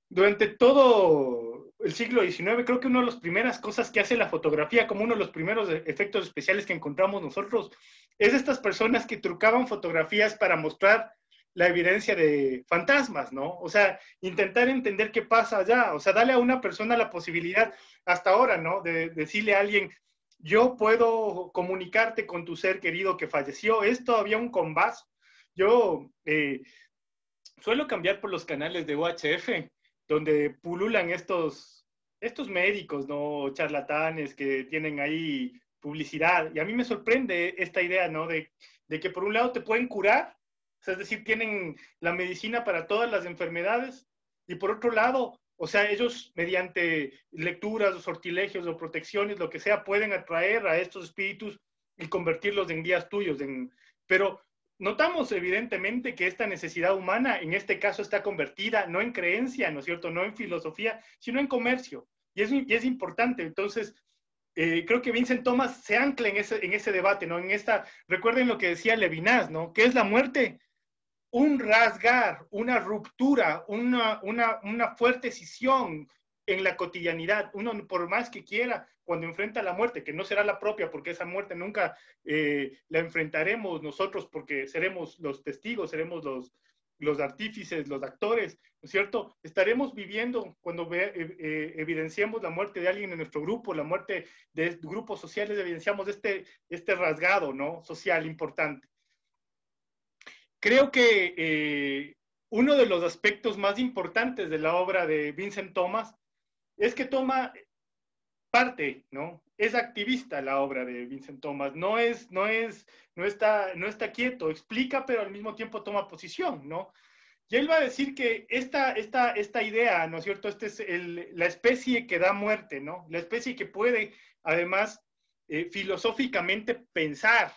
Durante todo el siglo XIX, creo que una de las primeras cosas que hace la fotografía, como uno de los primeros efectos especiales que encontramos nosotros, es estas personas que trucaban fotografías para mostrar la evidencia de fantasmas, ¿no? O sea, intentar entender qué pasa allá, o sea, darle a una persona la posibilidad, hasta ahora, ¿no? De decirle a alguien, yo puedo comunicarte con tu ser querido que falleció, es todavía un combate. Yo suelo cambiar por los canales de UHF, donde pululan estos médicos, ¿no? Charlatanes que tienen ahí publicidad. Y a mí me sorprende esta idea, ¿no? De que por un lado te pueden curar, o sea, es decir, tienen la medicina para todas las enfermedades, y por otro lado, o sea, ellos mediante lecturas o sortilegios o protecciones, lo que sea, pueden atraer a estos espíritus y convertirlos en guías tuyos. Pero notamos evidentemente que esta necesidad humana en este caso está convertida no en creencia, ¿no es cierto?, no en filosofía, sino en comercio. Y es importante. Entonces, creo que Vincent Thomas se ancla en ese debate, ¿no? Recuerden lo que decía Levinas, ¿no? ¿Qué es la muerte? Un rasgar, una ruptura, una fuerte escisión en la cotidianidad. Uno, por más que quiera, cuando enfrenta la muerte, que no será la propia, porque esa muerte nunca la enfrentaremos nosotros, porque seremos los testigos, seremos los artífices, los actores, ¿no es cierto? Estaremos viviendo cuando evidenciemos la muerte de alguien en nuestro grupo, la muerte de grupos sociales, evidenciamos este rasgado, ¿no? Social importante. Creo que uno de los aspectos más importantes de la obra de Vincent Thomas es que toma parte, ¿no? Es activista la obra de Vincent Thomas, no está quieto, explica, pero al mismo tiempo toma posición, ¿no? Y él va a decir que esta idea, ¿no es cierto? Es la especie que da muerte, ¿no? La especie que puede, además, filosóficamente pensar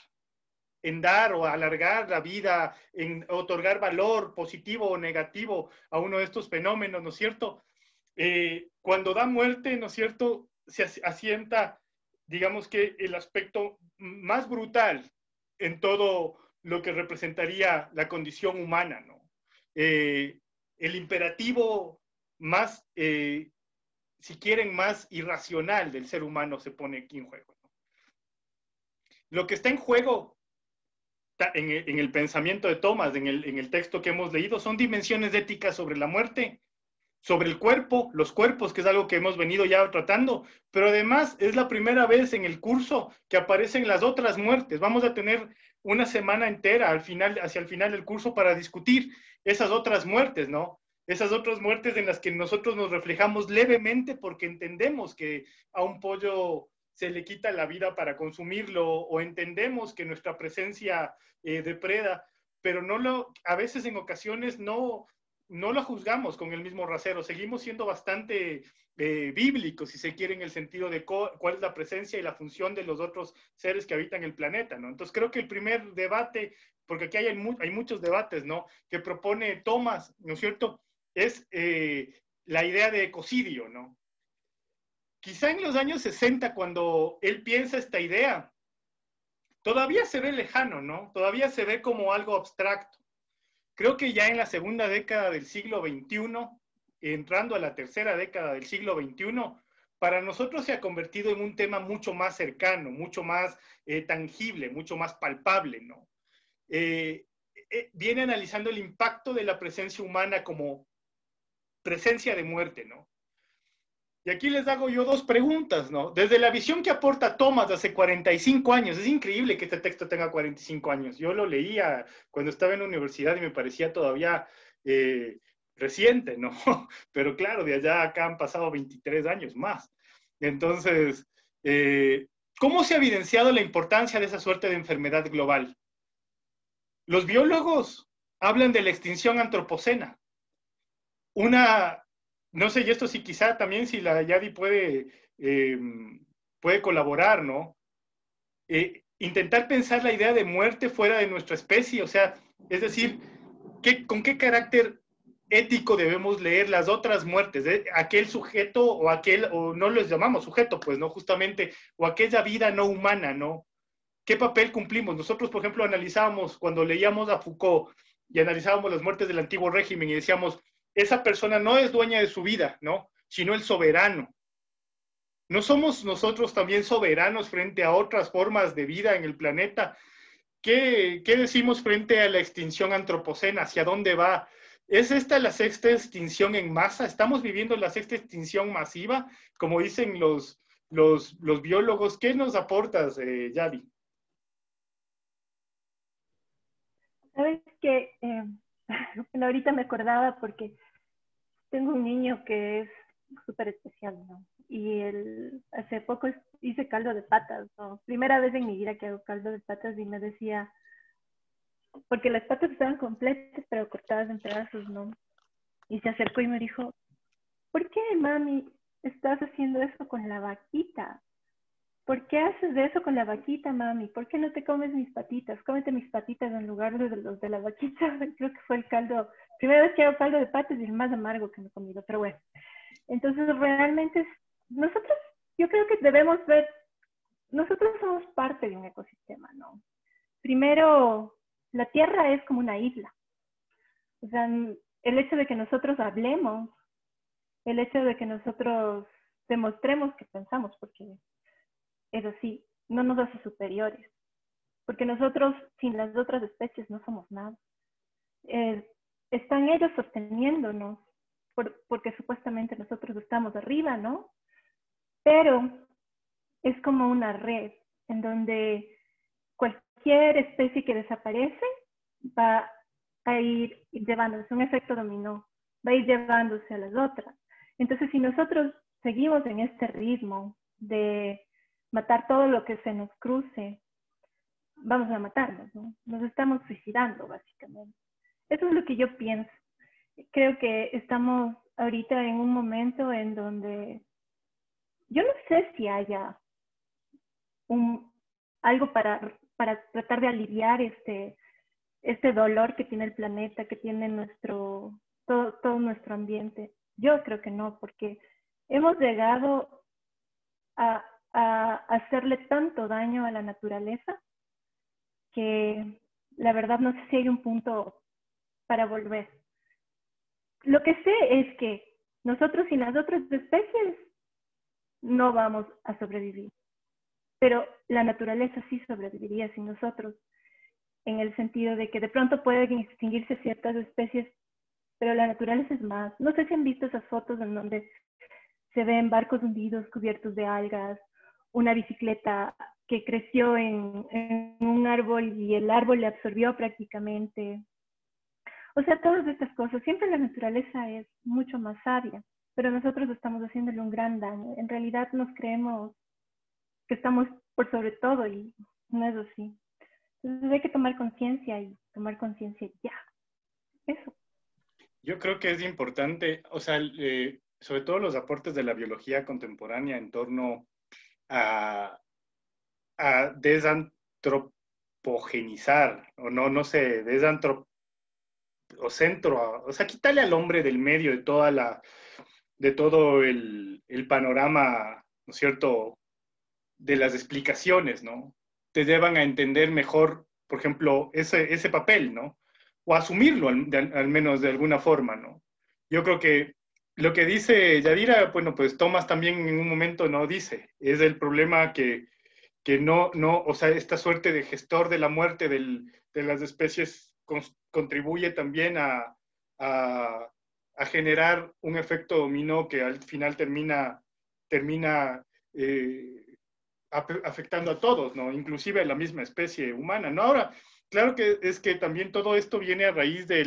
en dar o alargar la vida, en otorgar valor positivo o negativo a uno de estos fenómenos, ¿no es cierto? Cuando da muerte, ¿no es cierto?, se asienta, digamos que el aspecto más brutal en todo lo que representaría la condición humana, ¿no? el imperativo más, si quieren, más irracional del ser humano se pone aquí en juego, ¿no? Lo que está en juego en el pensamiento de Thomas, en el texto que hemos leído, son dimensiones éticas sobre la muerte, sobre el cuerpo, los cuerpos, que es algo que hemos venido ya tratando, pero además es la primera vez en el curso que aparecen las otras muertes. Vamos a tener una semana entera hacia el final del curso para discutir esas otras muertes, ¿no? Esas otras muertes en las que nosotros nos reflejamos levemente porque entendemos que a un pollo se le quita la vida para consumirlo, o entendemos que nuestra presencia depreda, pero a veces en ocasiones no lo juzgamos con el mismo rasero, seguimos siendo bastante bíblicos, si se quiere, en el sentido de cuál es la presencia y la función de los otros seres que habitan el planeta, ¿no? Entonces creo que el primer debate, porque aquí hay muchos debates, ¿no?, que propone Thomas, ¿no es cierto?, es la idea de ecocidio, ¿no? Quizá en los años 60, cuando él piensa esta idea, todavía se ve lejano, ¿no? Todavía se ve como algo abstracto. Creo que ya en la segunda década del siglo XXI, entrando a la tercera década del siglo XXI, para nosotros se ha convertido en un tema mucho más cercano, mucho más tangible, mucho más palpable, ¿no? Viene analizando el impacto de la presencia humana como presencia de muerte, ¿no? Y aquí les hago yo dos preguntas, ¿no? Desde la visión que aporta Thomas hace 45 años, es increíble que este texto tenga 45 años. Yo lo leía cuando estaba en la universidad y me parecía todavía reciente, ¿no? Pero claro, de allá a acá han pasado 23 años más. Entonces, ¿cómo se ha evidenciado la importancia de esa suerte de enfermedad global? Los biólogos hablan de la extinción antropocena. No sé, y esto sí quizá también si la Yadi puede colaborar, ¿no? Intentar pensar la idea de muerte fuera de nuestra especie, o sea, es decir, ¿con qué carácter ético debemos leer las otras muertes? Aquel sujeto o no les llamamos sujeto, pues, ¿no? Justamente, o aquella vida no humana, ¿no? ¿Qué papel cumplimos? Nosotros, por ejemplo, analizábamos, cuando leíamos a Foucault y analizábamos las muertes del antiguo régimen y decíamos, esa persona no es dueña de su vida, ¿no?, sino el soberano. ¿No somos nosotros también soberanos frente a otras formas de vida en el planeta? ¿Qué decimos frente a la extinción antropocena? ¿Hacia dónde va? ¿Es esta la sexta extinción en masa? ¿Estamos viviendo la sexta extinción masiva? Como dicen los biólogos. ¿Qué nos aportas, Yadi? Sabes que ahorita me acordaba porque tengo un niño que es súper especial, ¿no? Y hace poco hice caldo de patas, ¿no? Primera vez en mi vida que hago caldo de patas, y me decía, porque las patas estaban completas pero cortadas en pedazos, ¿no? Y se acercó y me dijo, ¿por qué, mami, estás haciendo eso con la vaquita? ¿Por qué haces eso con la vaquita, mami? ¿Por qué no te comes mis patitas? Cómete mis patitas en lugar de los de la vaquita. Creo que fue el caldo, primera vez que hago caldo de patas y el más amargo que me he comido, pero bueno. Entonces, realmente, yo creo que debemos ver, nosotros somos parte de un ecosistema, ¿no? Primero, la Tierra es como una isla. O sea, el hecho de que nosotros hablemos, el hecho de que nosotros demostremos que pensamos, porque es así, no nos hace superiores, porque nosotros sin las otras especies no somos nada. Están ellos sosteniéndonos, porque supuestamente nosotros estamos arriba, ¿no? Pero es como una red en donde cualquier especie que desaparece va a ir llevándose, un efecto dominó, va a ir llevándose a las otras. Entonces, si nosotros seguimos en este ritmo de matar todo lo que se nos cruce, vamos a matarnos, ¿no? Nos estamos suicidando, básicamente. Eso es lo que yo pienso. Creo que estamos ahorita en un momento en donde yo no sé si haya algo para tratar de aliviar este dolor que tiene el planeta, que tiene todo nuestro ambiente. Yo creo que no, porque hemos llegado a hacerle tanto daño a la naturaleza que la verdad no sé si hay un punto para volver. lo que sé es que nosotros y las otras especies no vamos a sobrevivir, pero la naturaleza sí sobreviviría sin nosotros, en el sentido de que de pronto pueden extinguirse ciertas especies, pero la naturaleza es más. No sé si han visto esas fotos en donde se ven barcos hundidos cubiertos de algas, una bicicleta que creció en un árbol y el árbol le absorbió prácticamente. O sea, todas estas cosas. Siempre la naturaleza es mucho más sabia, pero nosotros estamos haciéndole un gran daño. En realidad nos creemos que estamos por sobre todo y no es así. Entonces hay que tomar conciencia y tomar conciencia ya. Eso. Yo creo que es importante, o sea, sobre todo los aportes de la biología contemporánea en torno a, a desantropogenizar, o no sé, o sea, quitarle al hombre del medio de todo el panorama, ¿no es cierto?, de las explicaciones, ¿no? Te llevan a entender mejor, por ejemplo, ese papel, ¿no? O asumirlo al menos de alguna forma, ¿no? Yo creo que lo que dice Yadira, bueno, pues Thomas también en un momento no dice, es el problema que no, o sea, esta suerte de gestor de la muerte de las especies contribuye también a generar un efecto dominó que al final termina afectando a todos, ¿no? Inclusive a la misma especie humana, ¿no? Ahora, claro que es que también todo esto viene a raíz de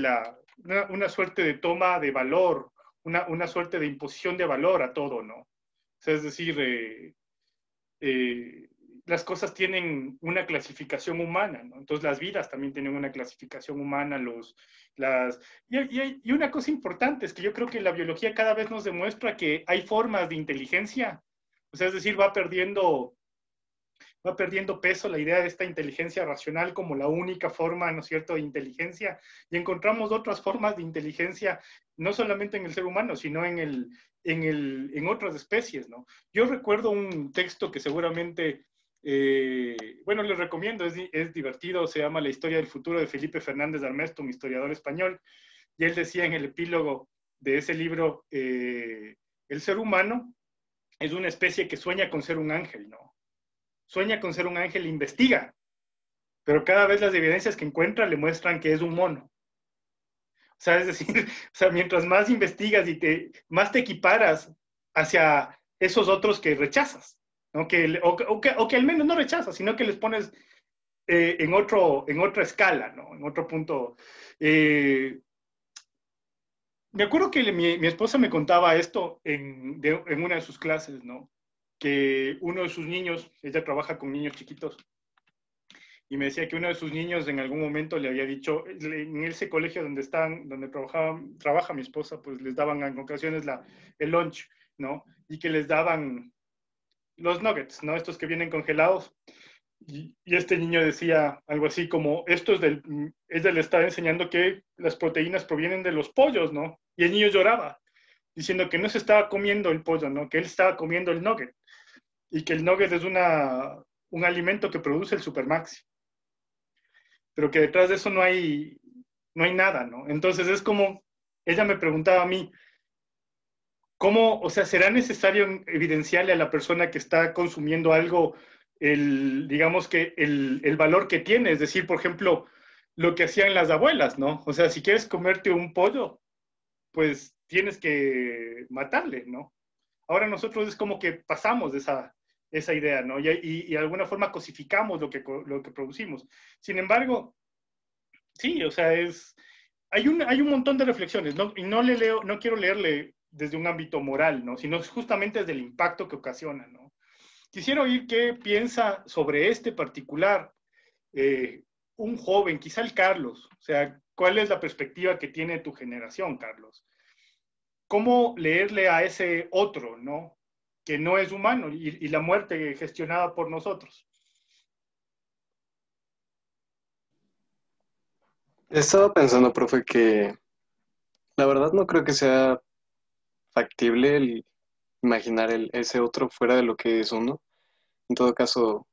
una suerte de toma de valor, una suerte de imposición de valor a todo, ¿no? O sea, es decir, las cosas tienen una clasificación humana, ¿no? Entonces las vidas también tienen una clasificación humana, y una cosa importante es que yo creo que la biología cada vez nos demuestra que hay formas de inteligencia, o sea, es decir, va perdiendo peso la idea de esta inteligencia racional como la única forma, ¿no es cierto?, de inteligencia, y encontramos otras formas de inteligencia, no solamente en el ser humano, sino en otras especies, ¿no? Yo recuerdo un texto que seguramente, bueno, les recomiendo, es divertido, se llama La historia del futuro de Felipe Fernández de Armesto, un historiador español, y él decía en el epílogo de ese libro, el ser humano es una especie que sueña con ser un ángel, ¿no? Sueña con ser un ángel, investiga, pero cada vez las evidencias que encuentra le muestran que es un mono. O sea, es decir, o sea, mientras más investigas y más te equiparas hacia esos otros que rechazas, ¿no? O que al menos no rechazas, sino que les pones en otra escala, ¿no? En otro punto. Me acuerdo que mi esposa me contaba esto en una de sus clases, ¿no? Que uno de sus niños, ella trabaja con niños chiquitos, y me decía que uno de sus niños en algún momento le había dicho, en ese colegio donde trabaja mi esposa, pues les daban en ocasiones el lunch, ¿no? Y que les daban los nuggets, ¿no? Estos que vienen congelados. Y este niño decía algo así como, esto le estaba enseñando que las proteínas provienen de los pollos, ¿no? Y el niño lloraba, diciendo que no se estaba comiendo el pollo, ¿no? Que él estaba comiendo el nugget. Y que el nugget es un alimento que produce el Supermaxi. Pero que detrás de eso no hay nada, ¿no? Entonces es como, ella me preguntaba a mí, ¿cómo, o sea, será necesario evidenciarle a la persona que está consumiendo algo digamos que el valor que tiene? Es decir, por ejemplo, lo que hacían las abuelas, ¿no? O sea, si quieres comerte un pollo, pues tienes que matarle, ¿no? Ahora nosotros es como que pasamos de esa idea, ¿no? Y de alguna forma cosificamos lo que producimos. Sin embargo, sí, o sea, hay un montón de reflexiones, ¿no? Y no quiero leerle desde un ámbito moral, ¿no? Sino justamente desde el impacto que ocasiona, ¿no? Quisiera oír qué piensa sobre este particular un joven, quizá el Carlos, o sea, ¿cuál es la perspectiva que tiene tu generación, Carlos? ¿Cómo leerle a ese otro, ¿no? Que no es humano y la muerte gestionada por nosotros? Estaba pensando, profe, que la verdad no creo que sea factible el imaginar ese otro fuera de lo que es uno. En todo caso,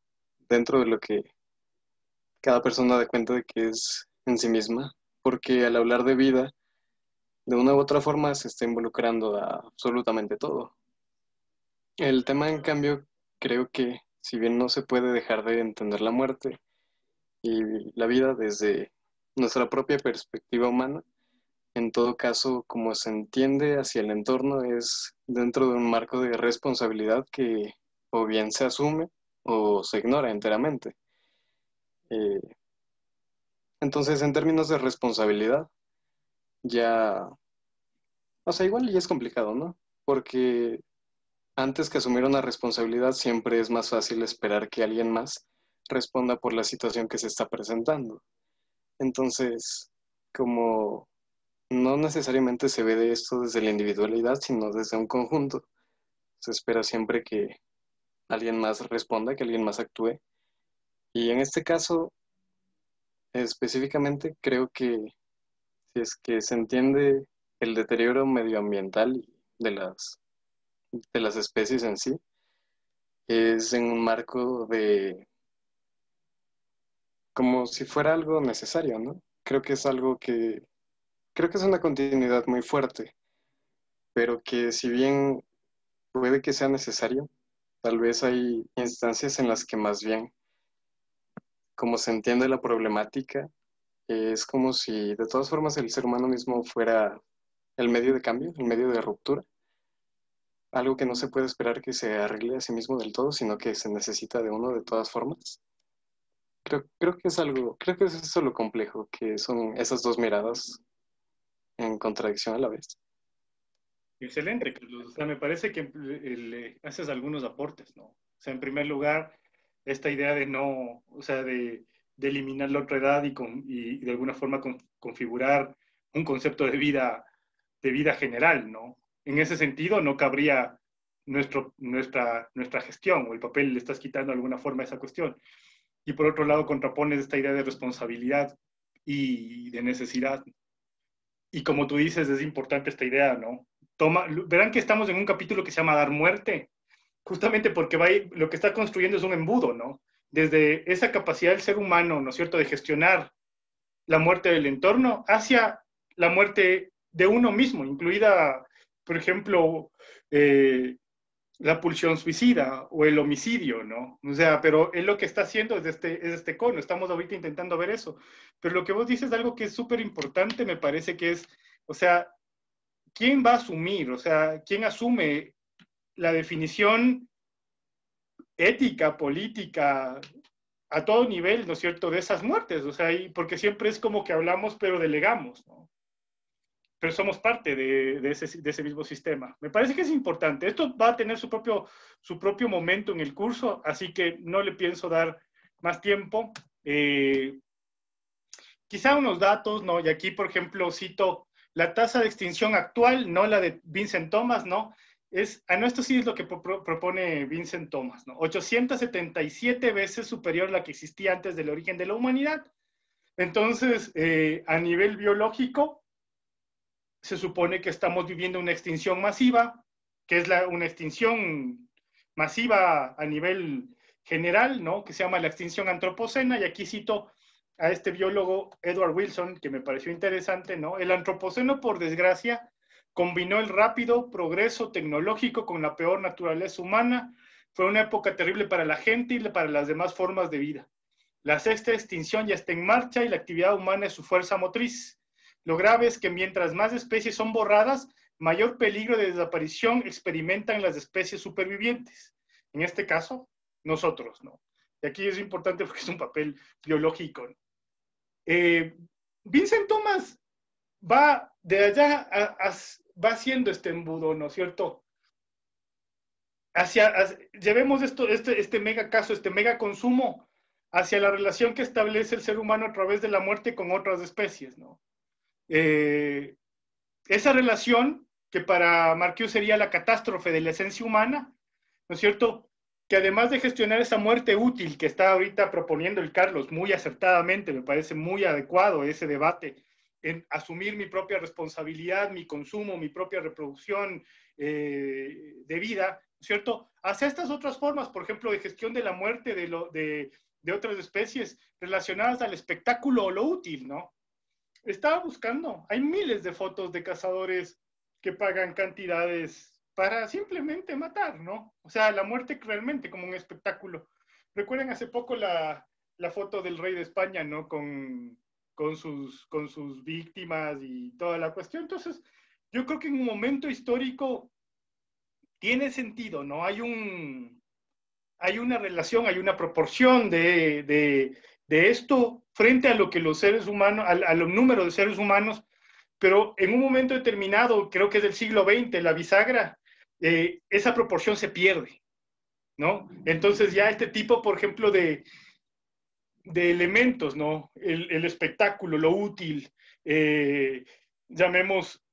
dentro de lo que cada persona da cuenta de que es en sí misma. Porque al hablar de vida de una u otra forma se está involucrando a absolutamente todo. El tema, en cambio, creo que si bien no se puede dejar de entender la muerte y la vida desde nuestra propia perspectiva humana, en todo caso, como se entiende hacia el entorno, es dentro de un marco de responsabilidad que o bien se asume o se ignora enteramente. Eh, entonces, en términos de responsabilidad, ya, o sea, igual ya es complicado, ¿no? Porque antes que asumir una responsabilidad, siempre es más fácil esperar que alguien más responda por la situación que se está presentando. Entonces, como no necesariamente se ve de esto desde la individualidad, sino desde un conjunto, se espera siempre que alguien más responda, que alguien más actúe. Y en este caso, específicamente, creo que si es que se entiende el deterioro medioambiental de las especies en sí, es en un marco de como si fuera algo necesario, ¿no? Creo que es algo que, creo que es una continuidad muy fuerte, pero que si bien puede que sea necesario, tal vez hay instancias en las que más bien, como se entiende la problemática, es como si de todas formas el ser humano mismo fuera el medio de cambio, el medio de ruptura, algo que no se puede esperar que se arregle a sí mismo del todo, sino que se necesita de uno de todas formas. Creo que es algo, creo que es eso lo complejo, que son esas dos miradas en contradicción a la vez. Excelente, Carlos. O sea, me parece que haces algunos aportes, ¿no? O sea, en primer lugar, esta idea de no, o sea, de eliminar la otra edad y de alguna forma configurar un concepto de vida general, ¿no? En ese sentido, no cabría nuestra gestión o el papel, le estás quitando de alguna forma esa cuestión. Y por otro lado, contrapones esta idea de responsabilidad y de necesidad. Y como tú dices, es importante esta idea, ¿no? Verán que estamos en un capítulo que se llama Dar Muerte, justamente porque lo que está construyendo es un embudo, ¿no? Desde esa capacidad del ser humano, ¿no es cierto?, de gestionar la muerte del entorno hacia la muerte de uno mismo, incluida, por ejemplo, la pulsión suicida o el homicidio, ¿no? O sea, pero él lo que está haciendo es este cono, estamos ahorita intentando ver eso. Pero lo que vos dices es algo que es súper importante, me parece que es, o sea, ¿quién va a asumir? O sea, ¿quién asume la definición ética, política, a todo nivel, ¿no es cierto?, de esas muertes? O sea, porque siempre es como que hablamos, pero delegamos, ¿no? Pero somos parte de ese mismo sistema. Me parece que es importante. Esto va a tener su propio momento en el curso, así que no le pienso dar más tiempo. Quizá unos datos, ¿no? Y aquí, por ejemplo, cito la tasa de extinción actual, no la de Vincent Thomas, ¿no? Esto sí es lo que propone Vincent Thomas, ¿no? 877 veces superior a la que existía antes del origen de la humanidad. Entonces, a nivel biológico, se supone que estamos viviendo una extinción masiva, que es una extinción masiva a nivel general, ¿no? Que se llama la extinción antropocena, y aquí cito a este biólogo Edward Wilson, que me pareció interesante, ¿no? El antropoceno, por desgracia, combinó el rápido progreso tecnológico con la peor naturaleza humana. Fue una época terrible para la gente y para las demás formas de vida. La sexta extinción ya está en marcha y la actividad humana es su fuerza motriz. Lo grave es que mientras más especies son borradas, mayor peligro de desaparición experimentan las especies supervivientes. En este caso, nosotros, ¿no? Y aquí es importante porque es un papel biológico, ¿no? Vincent Thomas va de allá, va haciendo este embudo, ¿no es cierto? Llevemos este mega caso, este mega consumo, hacia la relación que establece el ser humano a través de la muerte con otras especies, ¿no? Esa relación que para Marcuse sería la catástrofe de la esencia humana, ¿no es cierto?, que además de gestionar esa muerte útil que está ahorita proponiendo el Carlos muy acertadamente, me parece muy adecuado ese debate, en asumir mi propia responsabilidad, mi consumo, mi propia reproducción de vida, ¿no es cierto?, hacia estas otras formas, por ejemplo, de gestión de la muerte de otras especies relacionadas al espectáculo o lo útil, ¿no? estaba buscando, hay miles de fotos de cazadores que pagan cantidades para simplemente matar, ¿no? O sea, la muerte realmente como un espectáculo. Recuerden hace poco la foto del rey de España, ¿no? Con sus víctimas y toda la cuestión. Entonces, yo creo que en un momento histórico tiene sentido, ¿no? Hay una relación, hay una proporción de esto frente a lo que los seres humanos, a los números de seres humanos, pero en un momento determinado, creo que es del siglo XX, la bisagra, esa proporción se pierde, ¿no? Entonces ya este tipo, por ejemplo, de elementos, ¿no? El espectáculo, lo útil, llamemos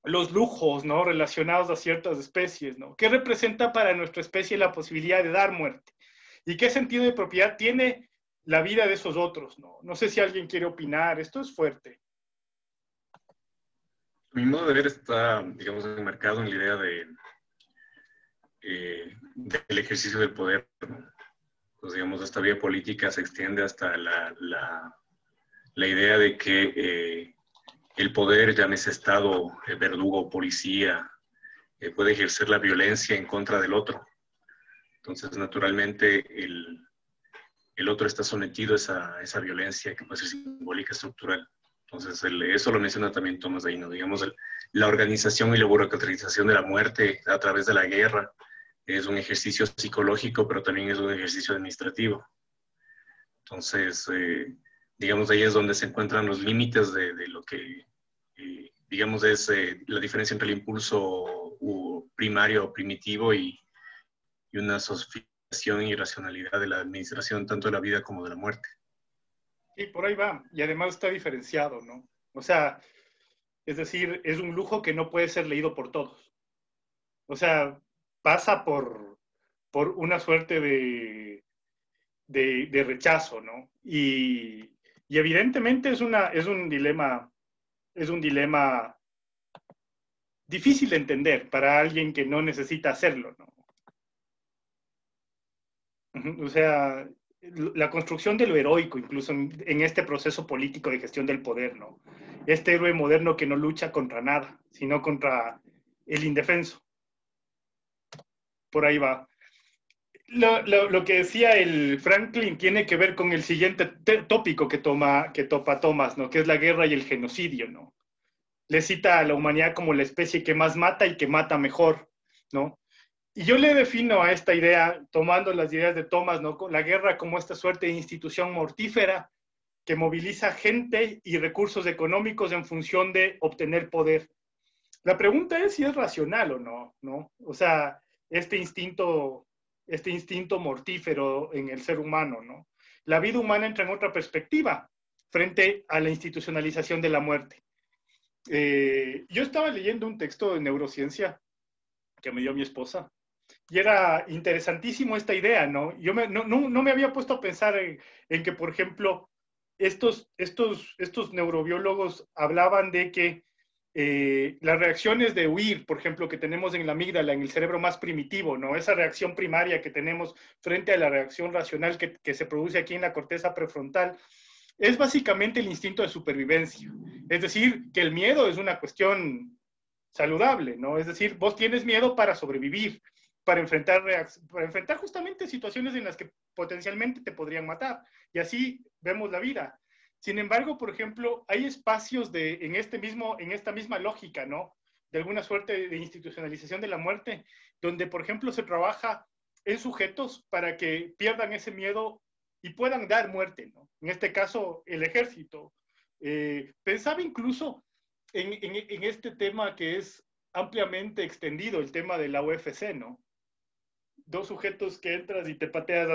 los lujos, ¿no? Relacionados a ciertas especies, ¿no? ¿Qué representa para nuestra especie la posibilidad de dar muerte? ¿Y qué sentido de propiedad tiene la vida de esos otros, ¿no? No sé si alguien quiere opinar, esto es fuerte. Mi modo de ver está, digamos, enmarcado en la idea del ejercicio del poder, ¿no? Pues, digamos, esta vía política se extiende hasta la idea de que el poder, llámese Estado, verdugo o policía, puede ejercer la violencia en contra del otro. Entonces, naturalmente, el otro está sometido a esa violencia que puede ser simbólica, estructural. Entonces, eso lo menciona también Thomas Paine, ¿no? Digamos, la organización y la burocratización de la muerte a través de la guerra es un ejercicio psicológico, pero también es un ejercicio administrativo. Entonces, digamos, ahí es donde se encuentran los límites de lo que, digamos, es la diferencia entre el impulso primario o primitivo y una sofisticación y racionalidad de la administración tanto de la vida como de la muerte. Sí, por ahí va. Y además está diferenciado, ¿no? O sea, es decir, es un lujo que no puede ser leído por todos. O sea, pasa por una suerte de rechazo, ¿no? Y evidentemente es un dilema difícil de entender para alguien que no necesita hacerlo, ¿no? O sea, la construcción de lo heroico, incluso en este proceso político de gestión del poder, ¿no? Este héroe moderno que no lucha contra nada, sino contra el indefenso. Por ahí va. Lo que decía el Franklin tiene que ver con el siguiente tópico que topa Thomas, ¿no? Que es la guerra y el genocidio, ¿no? Le cita a la humanidad como la especie que más mata y que mata mejor, ¿no? Y yo le defino a esta idea, tomando las ideas de Thomas, ¿no? La guerra como esta suerte de institución mortífera que moviliza gente y recursos económicos en función de obtener poder. La pregunta es si es racional o no, ¿no? O sea, este instinto mortífero en el ser humano, ¿no? La vida humana entra en otra perspectiva frente a la institucionalización de la muerte. Yo estaba leyendo un texto de neurociencia que me dio mi esposa y era interesantísimo esta idea, ¿no? Yo no me había puesto a pensar en que, por ejemplo, estos neurobiólogos hablaban de que las reacciones de huir, por ejemplo, que tenemos en la amígdala, en el cerebro más primitivo, ¿no? Esa reacción primaria que tenemos frente a la reacción racional que se produce aquí en la corteza prefrontal, es básicamente el instinto de supervivencia. Es decir, que el miedo es una cuestión saludable, ¿no? Es decir, vos tienes miedo para sobrevivir, para enfrentar justamente situaciones en las que potencialmente te podrían matar. Y así vemos la vida. Sin embargo, por ejemplo, hay espacios en esta misma lógica, ¿no? De alguna suerte de institucionalización de la muerte, donde, por ejemplo, se trabaja en sujetos para que pierdan ese miedo y puedan dar muerte, ¿no? En este caso, el ejército. Pensaba incluso en este tema que es ampliamente extendido, el tema de la UFC, ¿no? Dos sujetos que entras y te pateas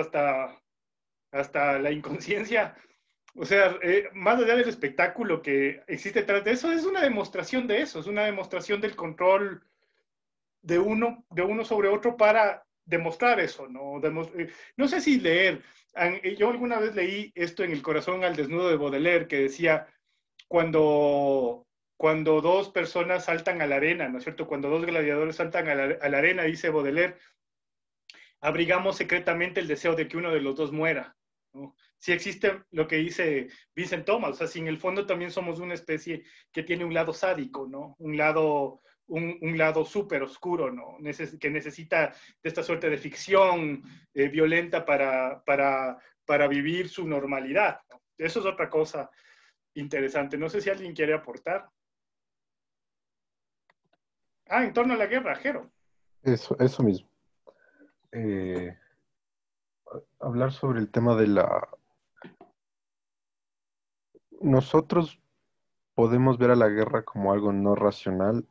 hasta la inconsciencia. O sea, más allá del espectáculo que existe detrás de eso, es una demostración de eso, es una demostración del control de uno sobre otro para demostrar eso, ¿no? No sé si leer, yo alguna vez leí esto en El corazón al desnudo de Baudelaire, que decía, cuando dos personas saltan a la arena, ¿no es cierto? Cuando dos gladiadores saltan a la arena, dice Baudelaire, abrigamos secretamente el deseo de que uno de los dos muera, ¿no? sí existe lo que dice Vincent Thomas, o sea, si en el fondo también somos una especie que tiene un lado sádico, ¿no? Un lado súper oscuro, ¿no? Que necesita de esta suerte de ficción violenta para vivir su normalidad, ¿no? Eso es otra cosa interesante. No sé si alguien quiere aportar. En torno a la guerra, Jero. Eso mismo. Eh, Hablar sobre el tema de la... Nosotros podemos ver a la guerra como algo no racional,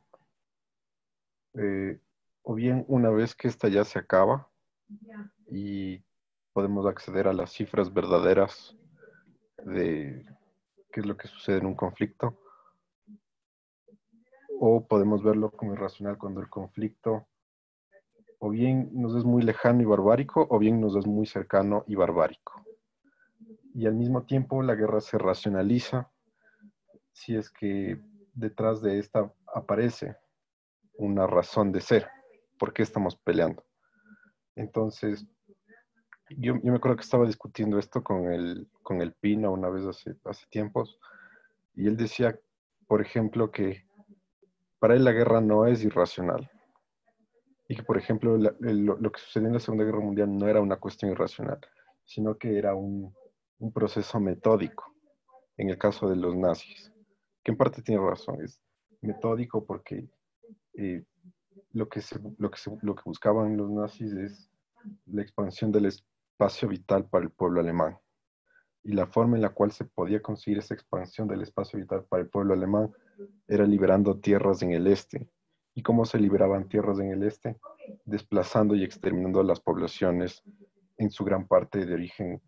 o bien una vez que esta ya se acaba y podemos acceder a las cifras verdaderas de qué es lo que sucede en un conflicto, o podemos verlo como irracional cuando el conflicto o bien nos es muy lejano y barbárico, o bien nos es muy cercano y barbárico. Y al mismo tiempo la guerra se racionaliza si es que detrás de esta aparece una razón de ser. ¿Por qué estamos peleando? Entonces, yo me acuerdo que estaba discutiendo esto con el Pina una vez hace tiempos, y él decía, por ejemplo, que para él la guerra no es irracional. Y que, por ejemplo, lo que sucedió en la Segunda Guerra Mundial no era una cuestión irracional, sino que era un proceso metódico, en el caso de los nazis, que en parte tiene razón, es metódico porque lo que buscaban los nazis es la expansión del espacio vital para el pueblo alemán. Y la forma en la cual se podía conseguir esa expansión del espacio vital para el pueblo alemán era liberando tierras en el este. ¿Y cómo se liberaban tierras en el este? Desplazando y exterminando a las poblaciones, en su gran parte de origen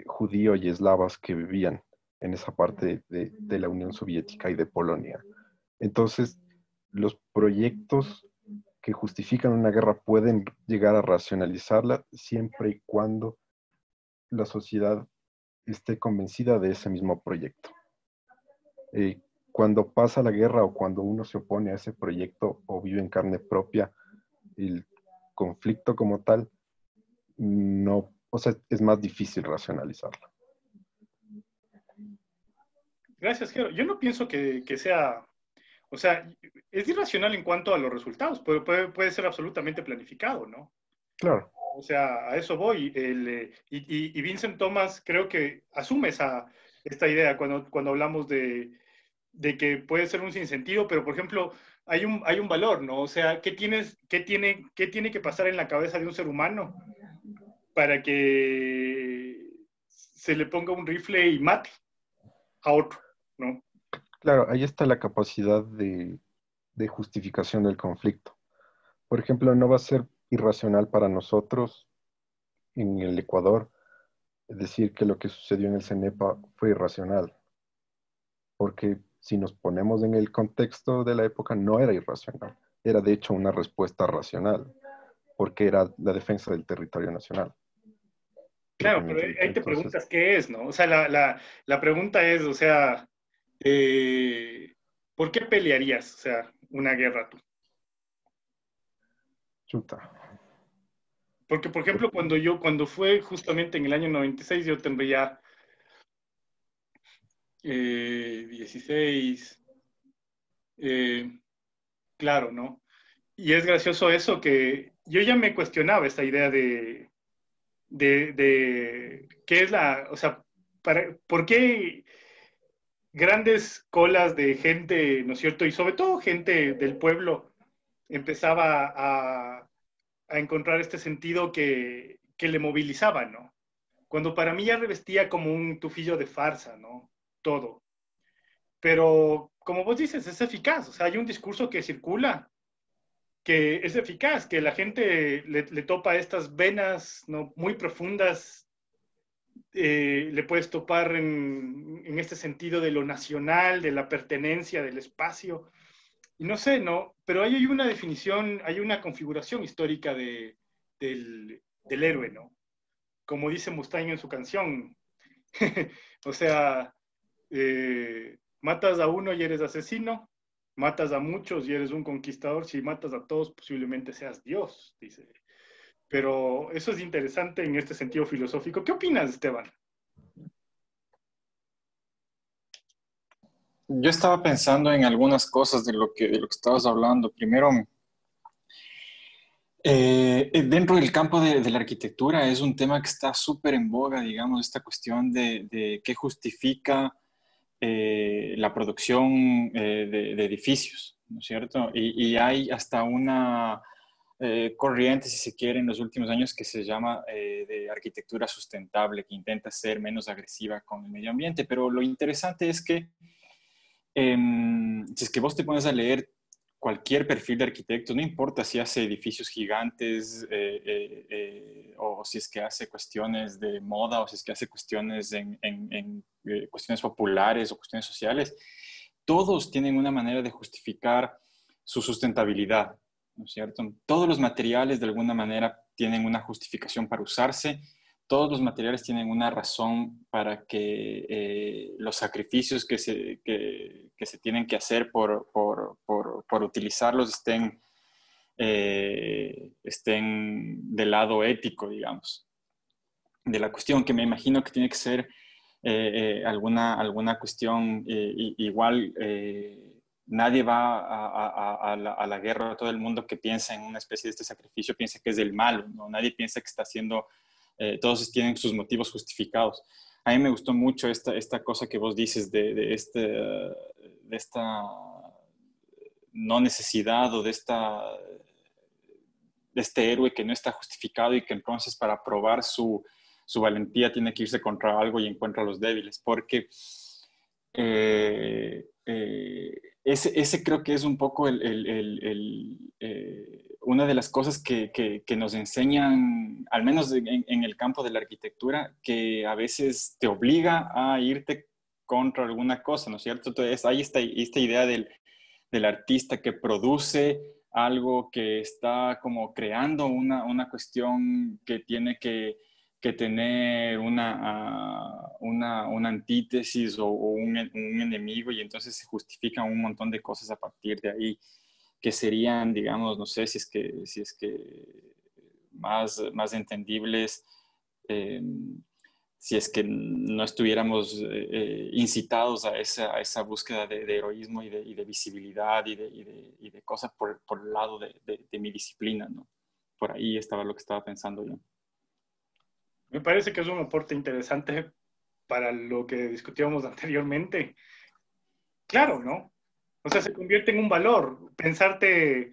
judío y eslavas que vivían en esa parte de la Unión Soviética y de Polonia. Entonces, los proyectos que justifican una guerra pueden llegar a racionalizarla siempre y cuando la sociedad esté convencida de ese mismo proyecto. Cuando pasa la guerra o cuando uno se opone a ese proyecto o vive en carne propia el conflicto como tal, no, o sea, es más difícil racionalizarlo. Gracias, Jero. Yo no pienso que sea, o sea, es irracional en cuanto a los resultados, puede ser absolutamente planificado, ¿no? Claro. O sea, a eso voy. Y Vincent Thomas creo que asume esta idea cuando hablamos de que puede ser un sinsentido, pero por ejemplo, hay un valor, ¿no? O sea, ¿qué tiene que pasar en la cabeza de un ser humano para que se le ponga un rifle y mate a otro, ¿no? Claro, ahí está la capacidad de justificación del conflicto. Por ejemplo, no va a ser irracional para nosotros en el Ecuador decir que lo que sucedió en el CENEPA fue irracional, porque si nos ponemos en el contexto de la época no era irracional, era de hecho una respuesta racional, porque era la defensa del territorio nacional. Claro, pero ahí te preguntas qué es, ¿no? O sea, la pregunta es, o sea, ¿por qué pelearías, o sea, una guerra tú? Chuta. Porque, por ejemplo, cuando fue justamente en el año 96, yo tendría 16, claro, ¿no? Y es gracioso eso que yo ya me cuestionaba esta idea de qué es o sea, ¿por qué grandes colas de gente, ¿no es cierto? Y sobre todo gente del pueblo empezaba a encontrar este sentido que le movilizaba, ¿no? Cuando para mí ya revestía como un tufillo de farsa, ¿no? Todo. Pero, como vos dices, es eficaz. O sea, hay un discurso que circula, que es eficaz, que la gente le topa estas venas, ¿no? Muy profundas. Le puedes topar en este sentido de lo nacional, de la pertenencia, del espacio. Y no sé, ¿no? Pero ahí hay una definición, hay una configuración histórica del héroe, ¿no? Como dice Mustaine en su canción. O sea, matas a uno y eres asesino, matas a muchos y eres un conquistador, si matas a todos posiblemente seas Dios, dice. Pero eso es interesante en este sentido filosófico. ¿Qué opinas, Esteban? yo estaba pensando en algunas cosas de lo que estabas hablando. Primero, dentro del campo de la arquitectura es un tema que está súper en boga, digamos, esta cuestión de qué justifica la producción de edificios, ¿no es cierto? Y hay hasta una corriente, si se quiere, en los últimos años que se llama de arquitectura sustentable, que intenta ser menos agresiva con el medio ambiente. Pero lo interesante es que si es que vos te pones a leer cualquier perfil de arquitecto, no importa si hace edificios gigantes o si es que hace cuestiones de moda o si es que hace cuestiones en cuestiones populares o cuestiones sociales, todos tienen una manera de justificar su sustentabilidad, ¿no es cierto? Todos los materiales de alguna manera tienen una justificación para usarse, todos los materiales tienen una razón para que los sacrificios que se tienen que hacer por utilizarlos estén del lado ético, digamos, de la cuestión, que me imagino que tiene que ser alguna cuestión igual. Nadie va a la guerra, todo el mundo que piensa en una especie de este sacrificio piensa que es del malo, ¿no? Nadie piensa que está haciendo... todos tienen sus motivos justificados. A mí me gustó mucho esta cosa que vos dices de esta no necesidad o de este héroe que no está justificado y que entonces para probar su valentía tiene que irse contra algo y encuentra a los débiles. Porque ese creo que es un poco una de las cosas que nos enseñan, al menos en el campo de la arquitectura, que a veces te obliga a irte contra alguna cosa, ¿no es cierto? Entonces, hay esta idea del artista que produce algo, que está como creando una cuestión que tiene que tener una antítesis o un enemigo, y entonces se justifican un montón de cosas a partir de ahí, que serían, digamos, no sé si es que más entendibles si es que no estuviéramos incitados a esa búsqueda de heroísmo y de visibilidad y de cosas por el lado de mi disciplina, ¿no? Por ahí estaba lo que estaba pensando yo. Me parece que es un aporte interesante para lo que discutíamos anteriormente. Claro, ¿no? O sea, se convierte en un valor. Pensar que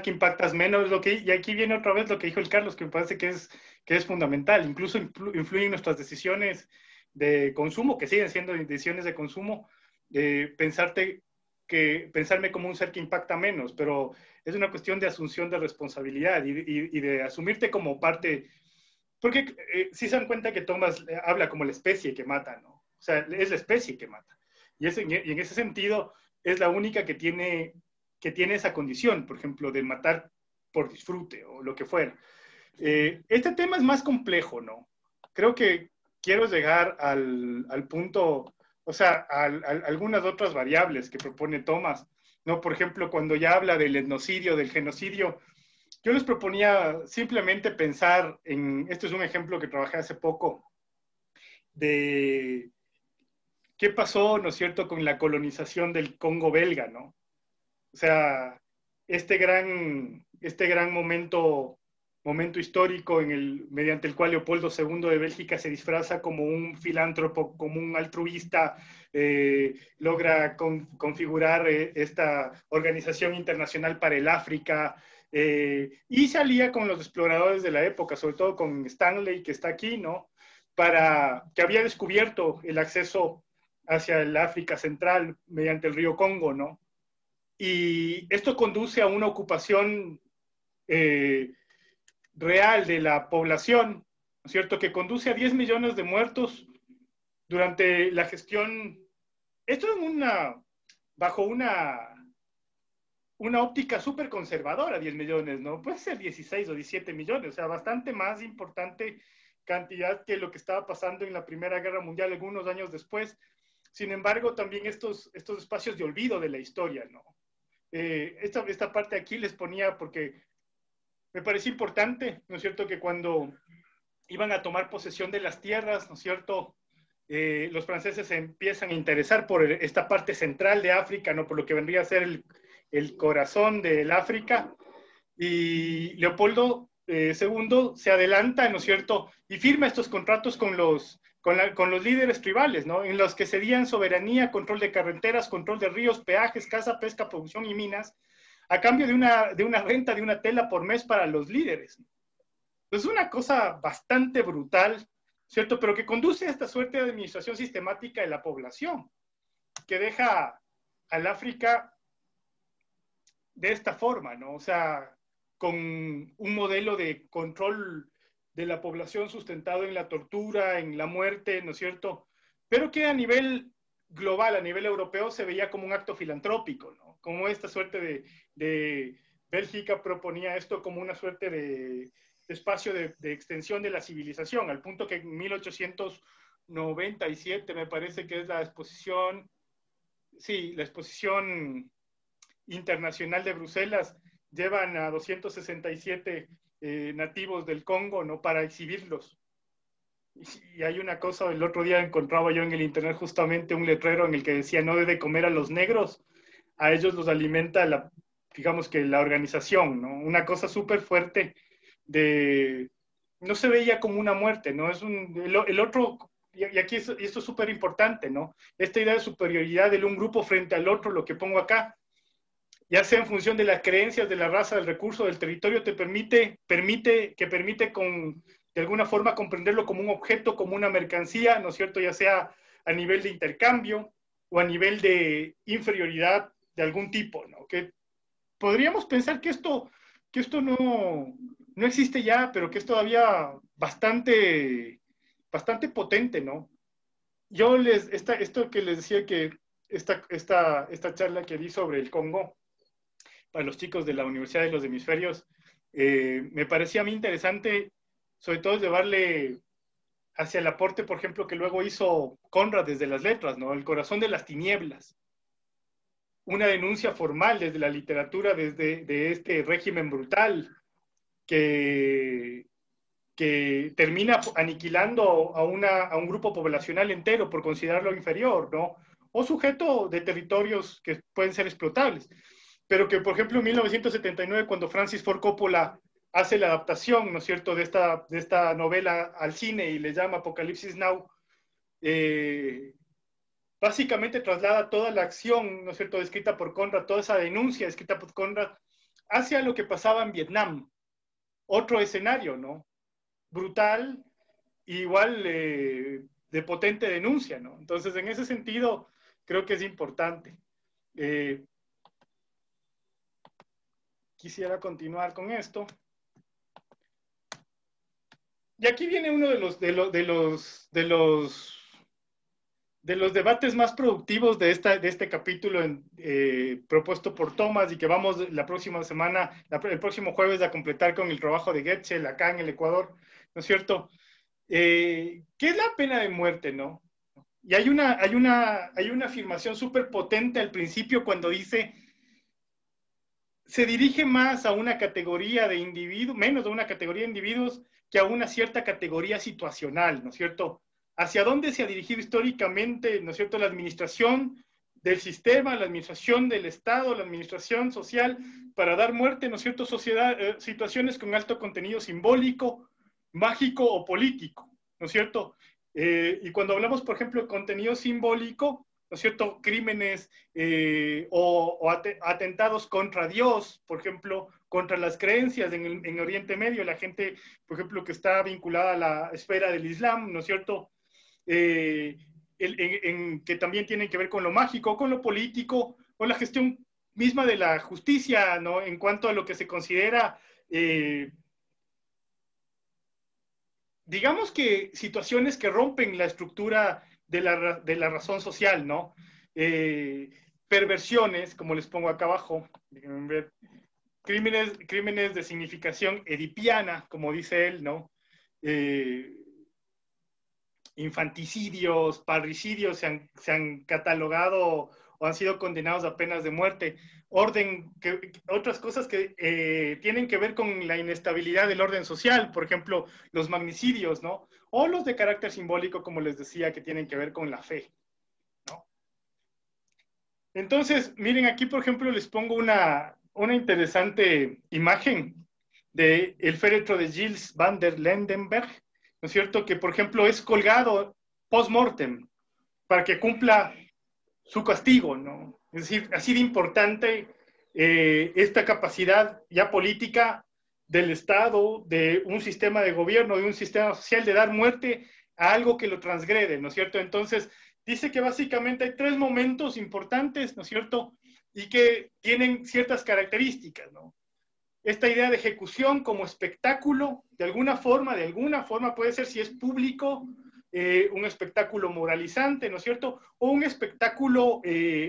impactas menos, y aquí viene otra vez lo que dijo el Carlos, que me parece que es fundamental. Incluso influye en nuestras decisiones de consumo, que siguen siendo decisiones de consumo, pensarme como un ser que impacta menos, pero es una cuestión de asunción de responsabilidad y de asumirte como parte. Porque si se dan cuenta que Thomas habla como la especie que mata, ¿no? O sea, es la especie que mata. Y en ese sentido es la única que tiene esa condición, por ejemplo, de matar por disfrute o lo que fuera. Este tema es más complejo, ¿no? Creo que quiero llegar al punto, o sea, a algunas otras variables que propone Thomas, ¿no? Por ejemplo, cuando ya habla del etnocidio, del genocidio, yo les proponía simplemente pensar esto es un ejemplo que trabajé hace poco, de qué pasó, ¿no es cierto?, con la colonización del Congo belga, ¿no? O sea, este gran momento histórico mediante el cual Leopoldo II de Bélgica se disfraza como un filántropo, como un altruista, logra configurar esta Organización Internacional para el África, y se alía con los exploradores de la época, sobre todo con Stanley, que está aquí, ¿no? Que había descubierto el acceso hacia el África Central mediante el río Congo, ¿no? Y esto conduce a una ocupación real de la población, ¿no es cierto?, que conduce a 10 millones de muertos durante la gestión. Esto bajo una óptica súper conservadora, 10 millones, ¿no? Puede ser 16 o 17 millones, o sea, bastante más importante cantidad que lo que estaba pasando en la Primera Guerra Mundial algunos años después. Sin embargo, también estos espacios de olvido de la historia, ¿no? Esta parte aquí les ponía porque me pareció importante, ¿no es cierto?, que cuando iban a tomar posesión de las tierras, ¿no es cierto?, los franceses se empiezan a interesar por esta parte central de África, ¿no? Por lo que vendría a ser el corazón del África, y Leopoldo II se adelanta, ¿no es cierto?, y firma estos contratos con los líderes tribales, ¿no?, en los que cedían soberanía, control de carreteras, control de ríos, peajes, caza, pesca, producción y minas, a cambio de una renta de una tela por mes para los líderes. Es una cosa bastante brutal, ¿cierto?, pero que conduce a esta suerte de administración sistemática de la población, que deja al África de esta forma, ¿no? O sea, con un modelo de control de la población sustentado en la tortura, en la muerte, ¿no es cierto? Pero que a nivel global, a nivel europeo, se veía como un acto filantrópico, ¿no? Como esta suerte de Bélgica proponía esto como una suerte de espacio de extensión de la civilización, al punto que en 1897 me parece que es la exposición internacional de Bruselas, llevan a 267 nativos del Congo, ¿no?, para exhibirlos. Y hay una cosa, el otro día encontraba yo en el internet justamente un letrero en el que decía: no debe comer a los negros, a ellos los alimenta digamos que la organización, ¿no? Una cosa súper fuerte no se veía como una muerte, ¿no? El otro, y aquí esto es súper importante, ¿no? Esta idea de superioridad de un grupo frente al otro, lo que pongo acá, ya sea en función de las creencias, de la raza, del recurso, del territorio, te permite de alguna forma comprenderlo como un objeto, como una mercancía, ¿no es cierto?, ya sea a nivel de intercambio o a nivel de inferioridad de algún tipo, ¿no? Que podríamos pensar que esto no existe ya, pero que es todavía bastante potente, ¿no? Esto que les decía, que esta charla que di sobre el Congo, para los chicos de la Universidad de los Hemisferios, me parecía a mí interesante, sobre todo llevarle hacia el aporte, por ejemplo, que luego hizo Conrad desde las letras, ¿no? El corazón de las tinieblas. Una denuncia formal desde la literatura, de este régimen brutal que termina aniquilando a un grupo poblacional entero por considerarlo inferior, ¿no? O sujeto de territorios que pueden ser explotables. Pero que, por ejemplo, en 1979, cuando Francis Ford Coppola hace la adaptación, ¿no es cierto?, de esta novela al cine y le llama Apocalipsis Now, básicamente traslada toda la acción, ¿no es cierto?, descrita por Conrad, toda esa denuncia escrita por Conrad, hacia lo que pasaba en Vietnam. Otro escenario, ¿no? Brutal, igual de potente denuncia, ¿no? Entonces, en ese sentido, creo que es importante. Quisiera continuar con esto. Y aquí viene uno de los debates más productivos de este capítulo propuesto por Thomas, y que vamos la próxima semana, el próximo jueves, a completar con el trabajo de Getchell acá en el Ecuador, ¿no es cierto? ¿Qué es la pena de muerte, no? Y hay una afirmación súper potente al principio cuando dice: se dirige más a una categoría de individuos, menos a una categoría de individuos que a una cierta categoría situacional, ¿no es cierto? ¿Hacia dónde se ha dirigido históricamente, ¿no es cierto?, la administración del sistema, la administración del Estado, la administración social, para dar muerte, ¿no es cierto?, situaciones con alto contenido simbólico, mágico o político, ¿no es cierto? Y cuando hablamos, por ejemplo, de contenido simbólico, ¿no es cierto?, crímenes o atentados contra Dios, por ejemplo, contra las creencias en Oriente Medio, la gente, por ejemplo, que está vinculada a la esfera del Islam, ¿no es cierto?, que también tienen que ver con lo mágico, con lo político, con la gestión misma de la justicia, ¿no?, en cuanto a lo que se considera, digamos que situaciones que rompen la estructura de la razón social, ¿no? Perversiones, como les pongo acá abajo, déjenme ver, crímenes de significación edipiana, como dice él, ¿no? Infanticidios, parricidios se han catalogado o han sido condenados a penas de muerte. Otras cosas que tienen que ver con la inestabilidad del orden social, por ejemplo, los magnicidios, ¿no? O los de carácter simbólico, como les decía, que tienen que ver con la fe, ¿no? Entonces, miren, aquí, por ejemplo, les pongo una interesante imagen del féretro de Gilles van der Landenberg, ¿no es cierto? Que, por ejemplo, es colgado post-mortem para que cumpla su castigo, ¿no? Es decir, así de importante esta capacidad ya política del Estado, de un sistema de gobierno, de un sistema social, de dar muerte a algo que lo transgrede, ¿no es cierto? Entonces, dice que básicamente hay 3 momentos importantes, ¿no es cierto? Y que tienen ciertas características, ¿no? Esta idea de ejecución como espectáculo, de alguna forma puede ser, si es público, un espectáculo moralizante, ¿no es cierto? O un espectáculo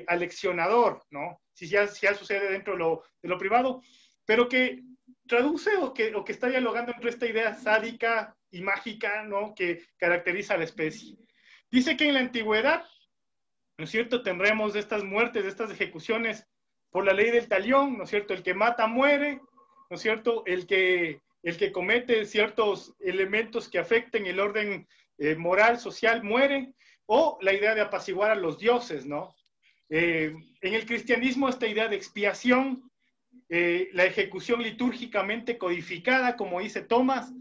aleccionador, ¿no? Si ya sucede dentro de lo privado, pero que traduce o que está dialogando entre esta idea sádica y mágica, ¿no? Que caracteriza a la especie. Dice que en la antigüedad, ¿no es cierto?, tendremos estas muertes, estas ejecuciones por la ley del talión, ¿no es cierto? El que mata muere, ¿no es cierto? El que comete ciertos elementos que afecten el orden moral, social, muere, o la idea de apaciguar a los dioses, ¿no? En el cristianismo, esta idea de expiación, la ejecución litúrgicamente codificada, como dice Tomás,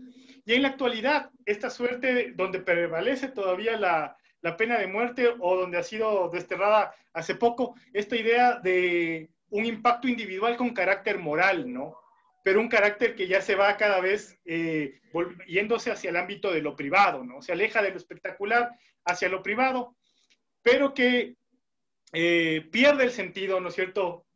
y en la actualidad, esta suerte donde prevalece todavía la pena de muerte o donde ha sido desterrada hace poco, esta idea de un impacto individual con carácter moral, ¿no? Pero un carácter que ya se va cada vez yéndose hacia el ámbito de lo privado, ¿no? Se aleja de lo espectacular hacia lo privado, pero que pierde el sentido, ¿no es cierto?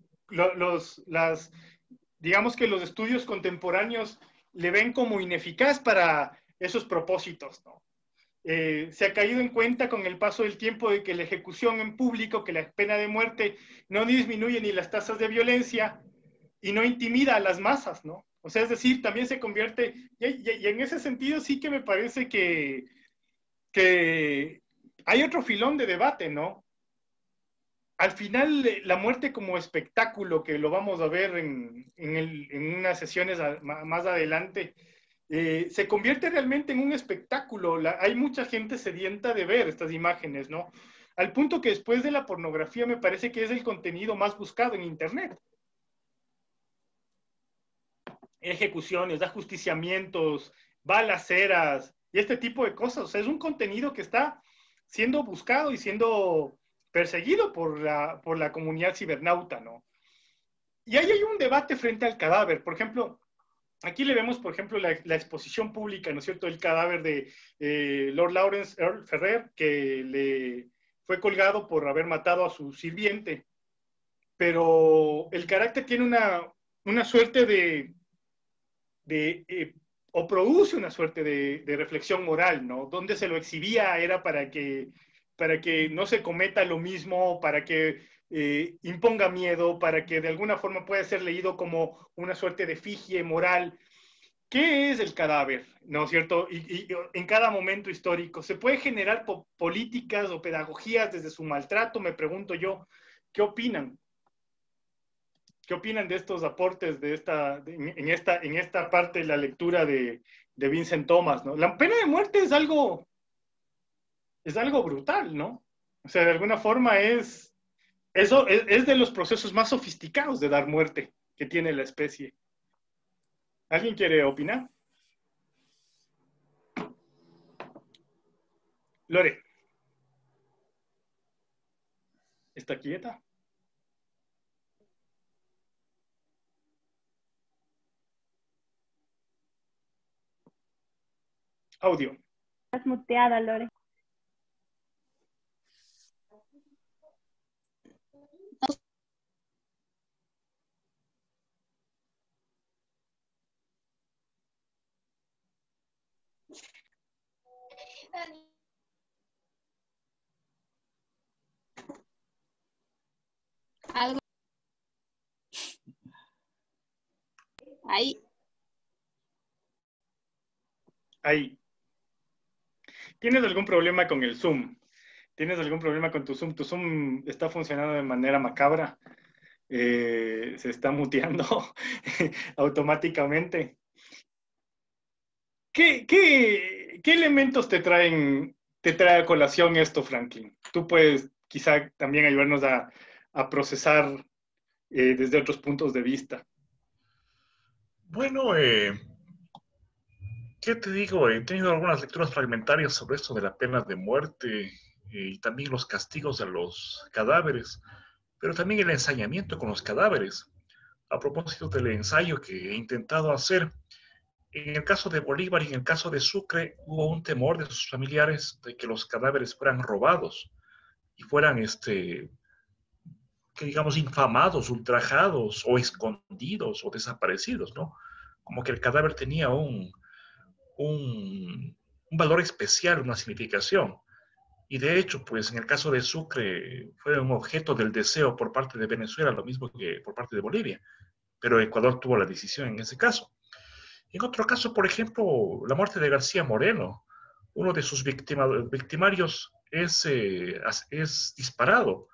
Digamos que los estudios contemporáneos le ven como ineficaz para esos propósitos, ¿no? Se ha caído en cuenta con el paso del tiempo de que la ejecución en público, que la pena de muerte no disminuye ni las tasas de violencia y no intimida a las masas, ¿no? O sea, es decir, también se convierte, y en ese sentido sí que me parece que hay otro filón de debate, ¿no? Al final, la muerte como espectáculo, que lo vamos a ver en unas sesiones más adelante, se convierte realmente en un espectáculo. Hay mucha gente sedienta de ver estas imágenes, ¿no? Al punto que después de la pornografía me parece que es el contenido más buscado en Internet. Ejecuciones, ajusticiamientos, balaceras y este tipo de cosas. O sea, es un contenido que está siendo buscado y siendo perseguido por la comunidad cibernauta, ¿no? Y ahí hay un debate frente al cadáver. Por ejemplo, aquí le vemos, por ejemplo, la exposición pública, ¿no es cierto?, del cadáver de Lord Lawrence Earl Ferrer, que le fue colgado por haber matado a su sirviente. Pero el carácter tiene una suerte o produce una suerte de reflexión moral, ¿no? Donde se lo exhibía era para que no se cometa lo mismo, para que imponga miedo, para que de alguna forma pueda ser leído como una suerte de efigie moral. ¿Qué es el cadáver? ¿No es cierto? Y en cada momento histórico, ¿se puede generar políticas o pedagogías desde su maltrato? Me pregunto yo, ¿qué opinan? ¿Qué opinan de estos aportes en esta parte de la lectura de Vincent Thomas, ¿no? La pena de muerte es algo brutal, ¿no? O sea, de alguna forma es de los procesos más sofisticados de dar muerte que tiene la especie. ¿Alguien quiere opinar? Lore. ¿Está quieta? Audio. Estás muteada, Lore. Algo ahí. Ahí. ¿Tienes algún problema con el Zoom? ¿Tienes algún problema con tu Zoom? Tu Zoom está funcionando de manera macabra. Se está muteando automáticamente. ¿Qué elementos te trae a colación esto, Franklin? Tú puedes quizá también ayudarnos a procesar desde otros puntos de vista. Bueno, ¿qué te digo? He tenido algunas lecturas fragmentarias sobre esto de la pena de muerte y también los castigos a los cadáveres, pero también el ensañamiento con los cadáveres. A propósito del ensayo que he intentado hacer, en el caso de Bolívar y en el caso de Sucre hubo un temor de sus familiares de que los cadáveres fueran robados y fueran, que digamos, infamados, ultrajados o escondidos o desaparecidos, ¿no? Como que el cadáver tenía un valor especial, una significación. Y de hecho, pues en el caso de Sucre fue un objeto del deseo por parte de Venezuela, lo mismo que por parte de Bolivia, pero Ecuador tuvo la decisión en ese caso. En otro caso, por ejemplo, la muerte de García Moreno, uno de sus victimarios es disparado,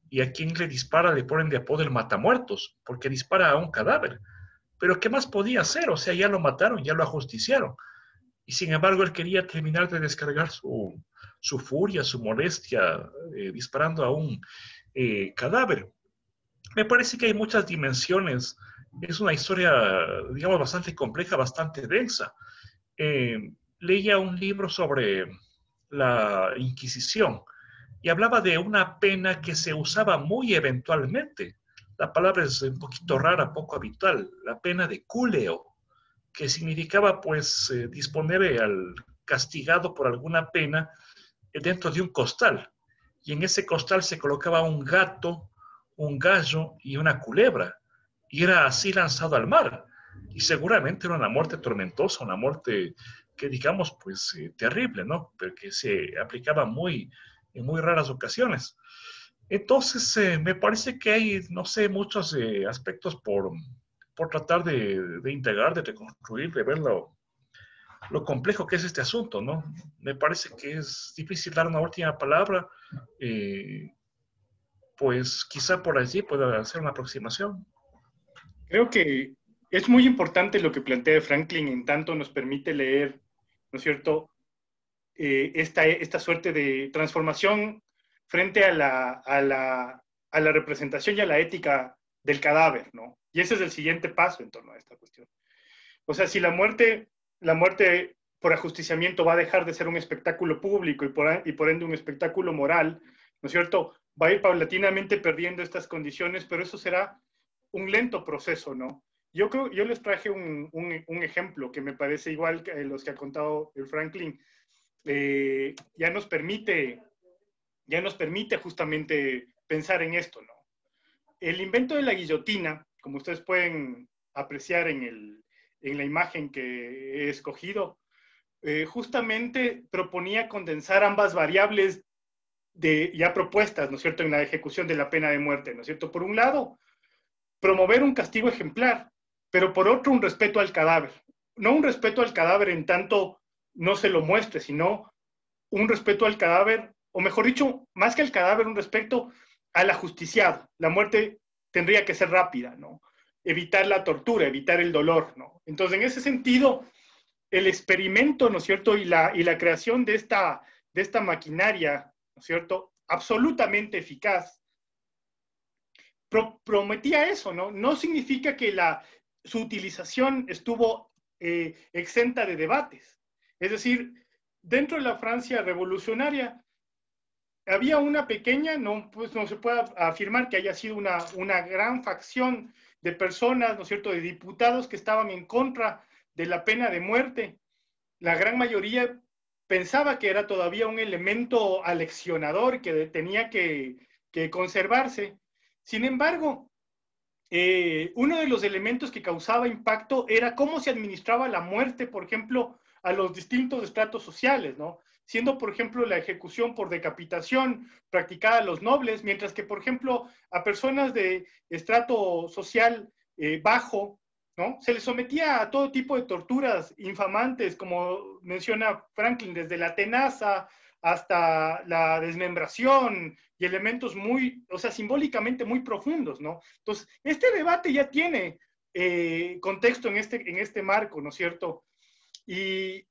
y a quien le dispara le ponen de apodo el matamuertos, porque dispara a un cadáver. Pero ¿qué más podía hacer? O sea, ya lo mataron, ya lo ajusticiaron. Y sin embargo, él quería terminar de descargar su furia, su molestia, disparando a un cadáver. Me parece que hay muchas dimensiones. Es una historia, digamos, bastante compleja, bastante densa. Leía un libro sobre la Inquisición y hablaba de una pena que se usaba muy eventualmente. La palabra es un poquito rara, poco habitual, la pena de culeo, que significaba pues disponer al castigado por alguna pena dentro de un costal. Y en ese costal se colocaba un gato, un gallo y una culebra. Y era así lanzado al mar. Y seguramente era una muerte tormentosa, una muerte que digamos pues terrible, ¿no? Pero que se aplicaba en muy raras ocasiones. Entonces, me parece que hay, no sé, muchos aspectos por tratar de integrar, de reconstruir, de ver lo complejo que es este asunto, ¿no? Me parece que es difícil dar una última palabra, pues quizá por allí pueda hacer una aproximación. Creo que es muy importante lo que plantea Franklin, en tanto nos permite leer, ¿no es cierto?, esta suerte de transformación frente a la representación y a la ética del cadáver, ¿no? Y ese es el siguiente paso en torno a esta cuestión. O sea, si la muerte por ajusticiamiento va a dejar de ser un espectáculo público y por ende un espectáculo moral, ¿no es cierto?, va a ir paulatinamente perdiendo estas condiciones, pero eso será un lento proceso, ¿no? Yo les traje un ejemplo que me parece igual que los que ha contado el Franklin. Ya nos permite justamente pensar en esto, ¿no? El invento de la guillotina, como ustedes pueden apreciar en la imagen que he escogido, justamente proponía condensar ambas variables ya propuestas, ¿no es cierto?, en la ejecución de la pena de muerte, ¿no es cierto? Por un lado, promover un castigo ejemplar, pero por otro, un respeto al cadáver. No un respeto al cadáver en tanto no se lo muestre, sino un respeto al cadáver, o mejor dicho, más que al cadáver, un respeto al ajusticiado. La muerte tendría que ser rápida, ¿no? Evitar la tortura, evitar el dolor, ¿no? Entonces, en ese sentido, el experimento, ¿no es cierto?, y la creación de esta maquinaria, ¿no es cierto?, absolutamente eficaz, prometía eso, ¿no? No significa que su utilización estuvo exenta de debates. Es decir, dentro de la Francia revolucionaria había una pequeña, pues no se puede afirmar que haya sido una gran facción de personas, ¿no es cierto?, de diputados que estaban en contra de la pena de muerte. La gran mayoría pensaba que era todavía un elemento aleccionador que tenía que conservarse. Sin embargo, uno de los elementos que causaba impacto era cómo se administraba la muerte, por ejemplo, a los distintos estratos sociales, ¿no? Siendo, por ejemplo, la ejecución por decapitación practicada a los nobles, mientras que, por ejemplo, a personas de estrato social bajo, ¿no?, se les sometía a todo tipo de torturas infamantes, como menciona Franklin, desde la tenaza hasta la desmembración y elementos muy, o sea, simbólicamente muy profundos, ¿no? Entonces, este debate ya tiene contexto en este marco, ¿no es cierto? Y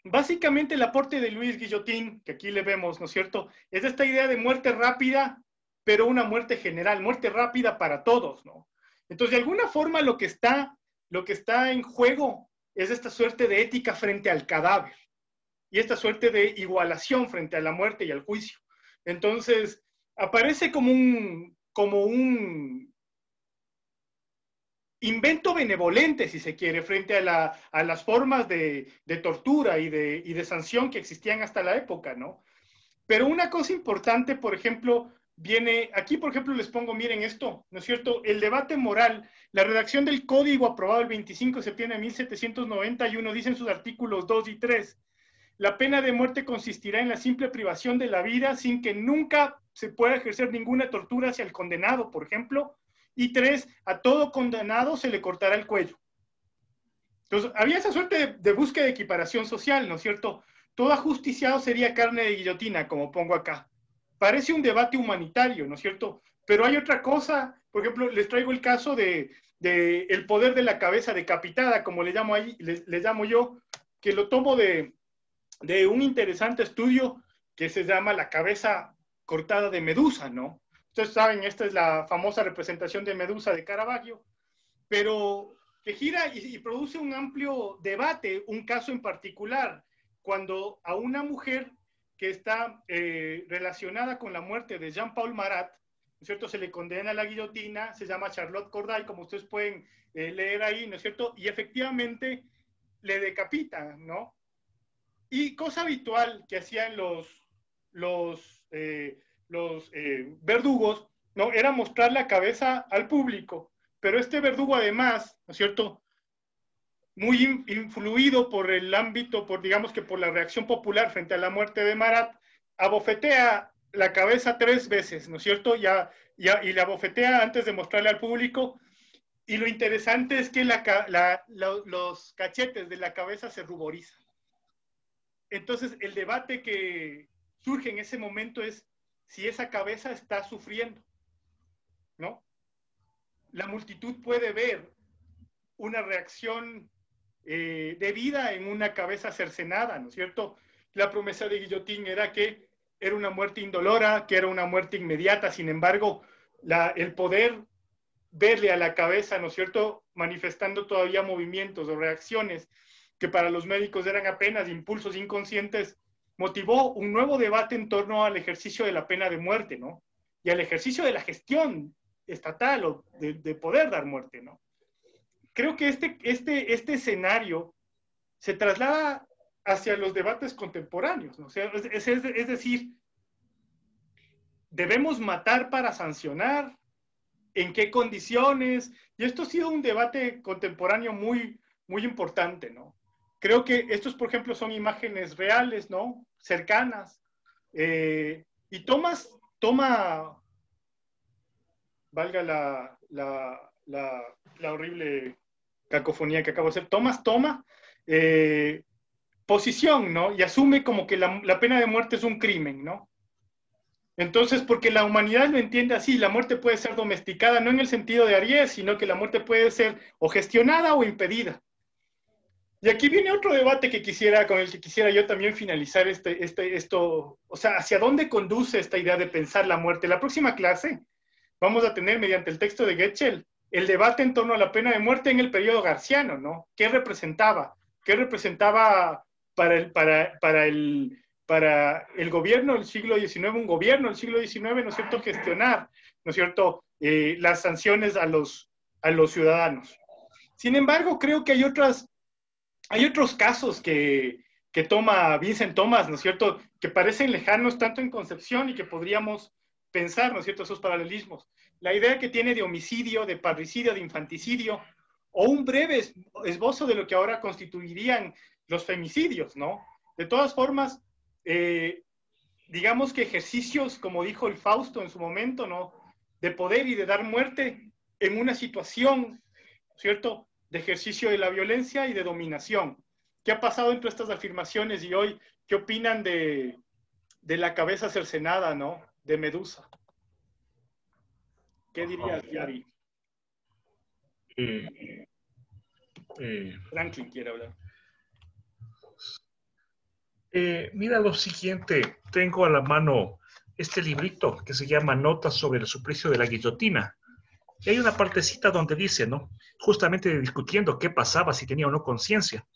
básicamente el aporte de Louis Guillotin, que aquí le vemos, ¿no es cierto?, es esta idea de muerte rápida, pero una muerte general, muerte rápida para todos, ¿no? Entonces, de alguna forma, lo que está en juego es esta suerte de ética frente al cadáver y esta suerte de igualación frente a la muerte y al juicio. Entonces, aparece como un invento benevolente, si se quiere, frente a las formas de tortura y de sanción que existían hasta la época, ¿no? Pero una cosa importante, por ejemplo, viene, aquí por ejemplo les pongo, miren esto, ¿no es cierto? El debate moral, la redacción del código aprobado el 25 de septiembre de 1791 dice en sus artículos 2 y 3, la pena de muerte consistirá en la simple privación de la vida sin que nunca se pueda ejercer ninguna tortura hacia el condenado, por ejemplo, y 3, a todo condenado se le cortará el cuello. Entonces, había esa suerte de búsqueda de equiparación social, ¿no es cierto? Todo ajusticiado sería carne de guillotina, como pongo acá. Parece un debate humanitario, ¿no es cierto? Pero hay otra cosa, por ejemplo, les traigo el caso de el poder de la cabeza decapitada, como le llamo yo, que lo tomo de un interesante estudio que se llama La cabeza cortada de Medusa, ¿no? Ustedes saben, esta es la famosa representación de Medusa de Caravaggio, pero que gira y produce un amplio debate, un caso en particular, cuando a una mujer que está relacionada con la muerte de Jean-Paul Marat, ¿no es cierto?, se le condena a la guillotina, se llama Charlotte Corday, como ustedes pueden leer ahí, ¿no es cierto?, y efectivamente le decapitan, ¿no? Y cosa habitual que hacían los verdugos, ¿no?, era mostrar la cabeza al público, pero este verdugo además, ¿no es cierto?, muy influido por el ámbito, digamos que por la reacción popular frente a la muerte de Marat, abofetea la cabeza 3 veces, ¿no es cierto?, y la abofetea antes de mostrarle al público, y lo interesante es que los cachetes de la cabeza se ruborizan. Entonces, el debate que surge en ese momento es si esa cabeza está sufriendo, ¿no? La multitud puede ver una reacción de vida en una cabeza cercenada, ¿no es cierto? La promesa de Guillotin era que era una muerte indolora, que era una muerte inmediata, sin embargo, el poder verle a la cabeza, ¿no es cierto?, manifestando todavía movimientos o reacciones que para los médicos eran apenas impulsos inconscientes, motivó un nuevo debate en torno al ejercicio de la pena de muerte, ¿no? Y al ejercicio de la gestión estatal o de poder dar muerte, ¿no? Creo que este escenario se traslada hacia los debates contemporáneos, ¿no? O sea, es decir, ¿debemos matar para sancionar? ¿En qué condiciones? Y esto ha sido un debate contemporáneo muy, muy importante, ¿no? Creo que estos, por ejemplo, son imágenes reales, ¿no?, cercanas. Y toma, valga la horrible cacofonía que acabo de hacer, toma posición, ¿no? Y asume como que la pena de muerte es un crimen, ¿no? Entonces, porque la humanidad lo entiende así, la muerte puede ser domesticada, no en el sentido de Aries, sino que la muerte puede ser o gestionada o impedida. Y aquí viene otro debate con el que quisiera yo también finalizar esto, o sea, ¿hacia dónde conduce esta idea de pensar la muerte? La próxima clase vamos a tener, mediante el texto de Getchell, el debate en torno a la pena de muerte en el periodo garciano, ¿no? ¿Qué representaba? ¿Qué representaba para el gobierno del siglo XIX, un gobierno del siglo XIX, ¿no es cierto?, gestionar, ¿no es cierto?, las sanciones a los ciudadanos. Sin embargo, creo que hay otros casos que toma Vincent Thomas, ¿no es cierto?, que parecen lejanos tanto en concepción y que podríamos pensar, ¿no es cierto?, esos paralelismos. La idea que tiene de homicidio, de parricidio, de infanticidio, o un breve esbozo de lo que ahora constituirían los femicidios, ¿no? De todas formas, digamos que ejercicios, como dijo el Fausto en su momento, ¿no?, de poder y de dar muerte en una situación, ¿cierto?, de ejercicio de la violencia y de dominación. ¿Qué ha pasado entre estas afirmaciones y hoy? ¿Qué opinan de la cabeza cercenada, ¿no? De Medusa. ¿Qué dirías, Yari? Franklin quiere hablar. Mira lo siguiente, tengo a la mano este librito que se llama Notas sobre el suplicio de la guillotina. Y hay una partecita donde dice, ¿no? Justamente discutiendo qué pasaba, si tenía o no conciencia.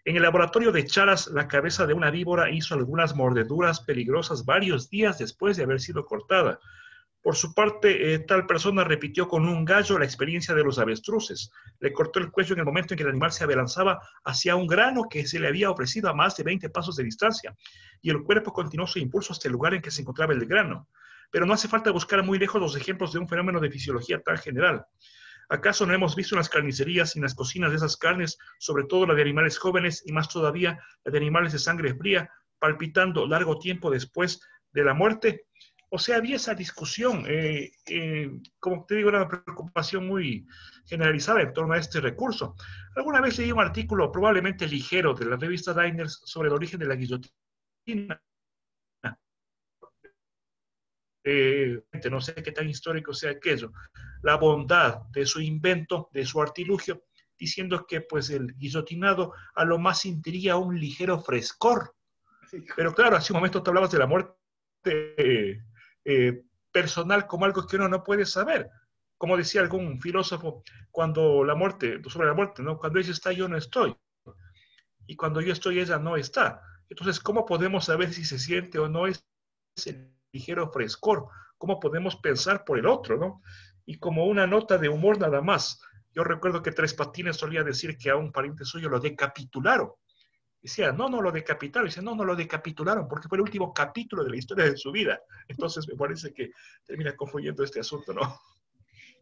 En el laboratorio de Charas, la cabeza de una víbora hizo algunas mordeduras peligrosas varios días después de haber sido cortada. Por su parte, tal persona repitió con un gallo la experiencia de los avestruces. Le cortó el cuello en el momento en que el animal se abalanzaba hacia un grano que se le había ofrecido a más de 20 pasos de distancia, y el cuerpo continuó su impulso hasta el lugar en que se encontraba el grano. Pero no hace falta buscar muy lejos los ejemplos de un fenómeno de fisiología tan general. ¿Acaso no hemos visto en las carnicerías y en las cocinas de esas carnes, sobre todo la de animales jóvenes y más todavía la de animales de sangre fría, palpitando largo tiempo después de la muerte? O sea, había esa discusión, como te digo, era una preocupación muy generalizada en torno a este recurso. Alguna vez leí un artículo probablemente ligero de la revista Diners sobre el origen de la guillotina. No sé qué tan histórico sea aquello. La bondad de su invento, de su artilugio, diciendo que pues el guillotinado a lo más sentiría un ligero frescor. Pero claro, hace un momento te hablabas de la muerte personal como algo que uno no puede saber. Como decía algún filósofo, cuando la muerte, sobre la muerte, ¿no? Cuando ella está, yo no estoy. Y cuando yo estoy, ella no está. Entonces, ¿cómo podemos saber si se siente o no ese ligero frescor? ¿Cómo podemos pensar por el otro, no? Y como una nota de humor nada más. Yo recuerdo que Tres Patines solía decir que a un pariente suyo lo decapitularon. Decía, no, lo decapitaron. Dice, no, lo decapitularon porque fue el último capítulo de la historia de su vida. Entonces me parece que termina confundiendo este asunto, ¿no?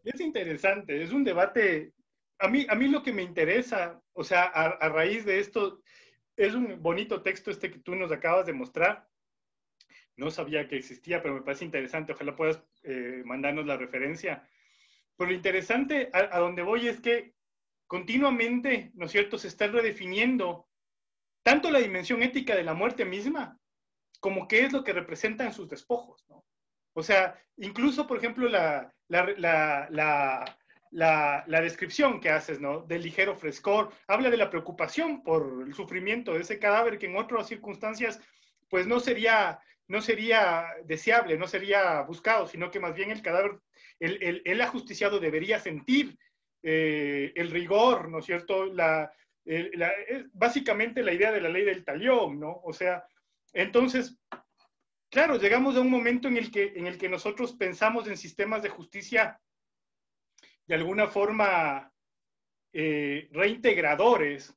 Es interesante, es un debate. A mí lo que me interesa, o sea, a raíz de esto, es un bonito texto este que tú nos acabas de mostrar. No sabía que existía, pero me parece interesante. Ojalá puedas mandarnos la referencia. Pero lo interesante a donde voy es que continuamente, ¿no es cierto?, se está redefiniendo tanto la dimensión ética de la muerte misma, como qué es lo que representa en sus despojos, ¿no? O sea, incluso, por ejemplo, la descripción que haces, ¿no? Del ligero frescor, habla de la preocupación por el sufrimiento de ese cadáver que en otras circunstancias, pues no sería deseable, no sería buscado, sino que más bien el cadáver, el ajusticiado debería sentir el rigor, ¿no es cierto?, básicamente la idea de la ley del talión, ¿no? O sea, entonces, claro, llegamos a un momento en el que nosotros pensamos en sistemas de justicia de alguna forma reintegradores,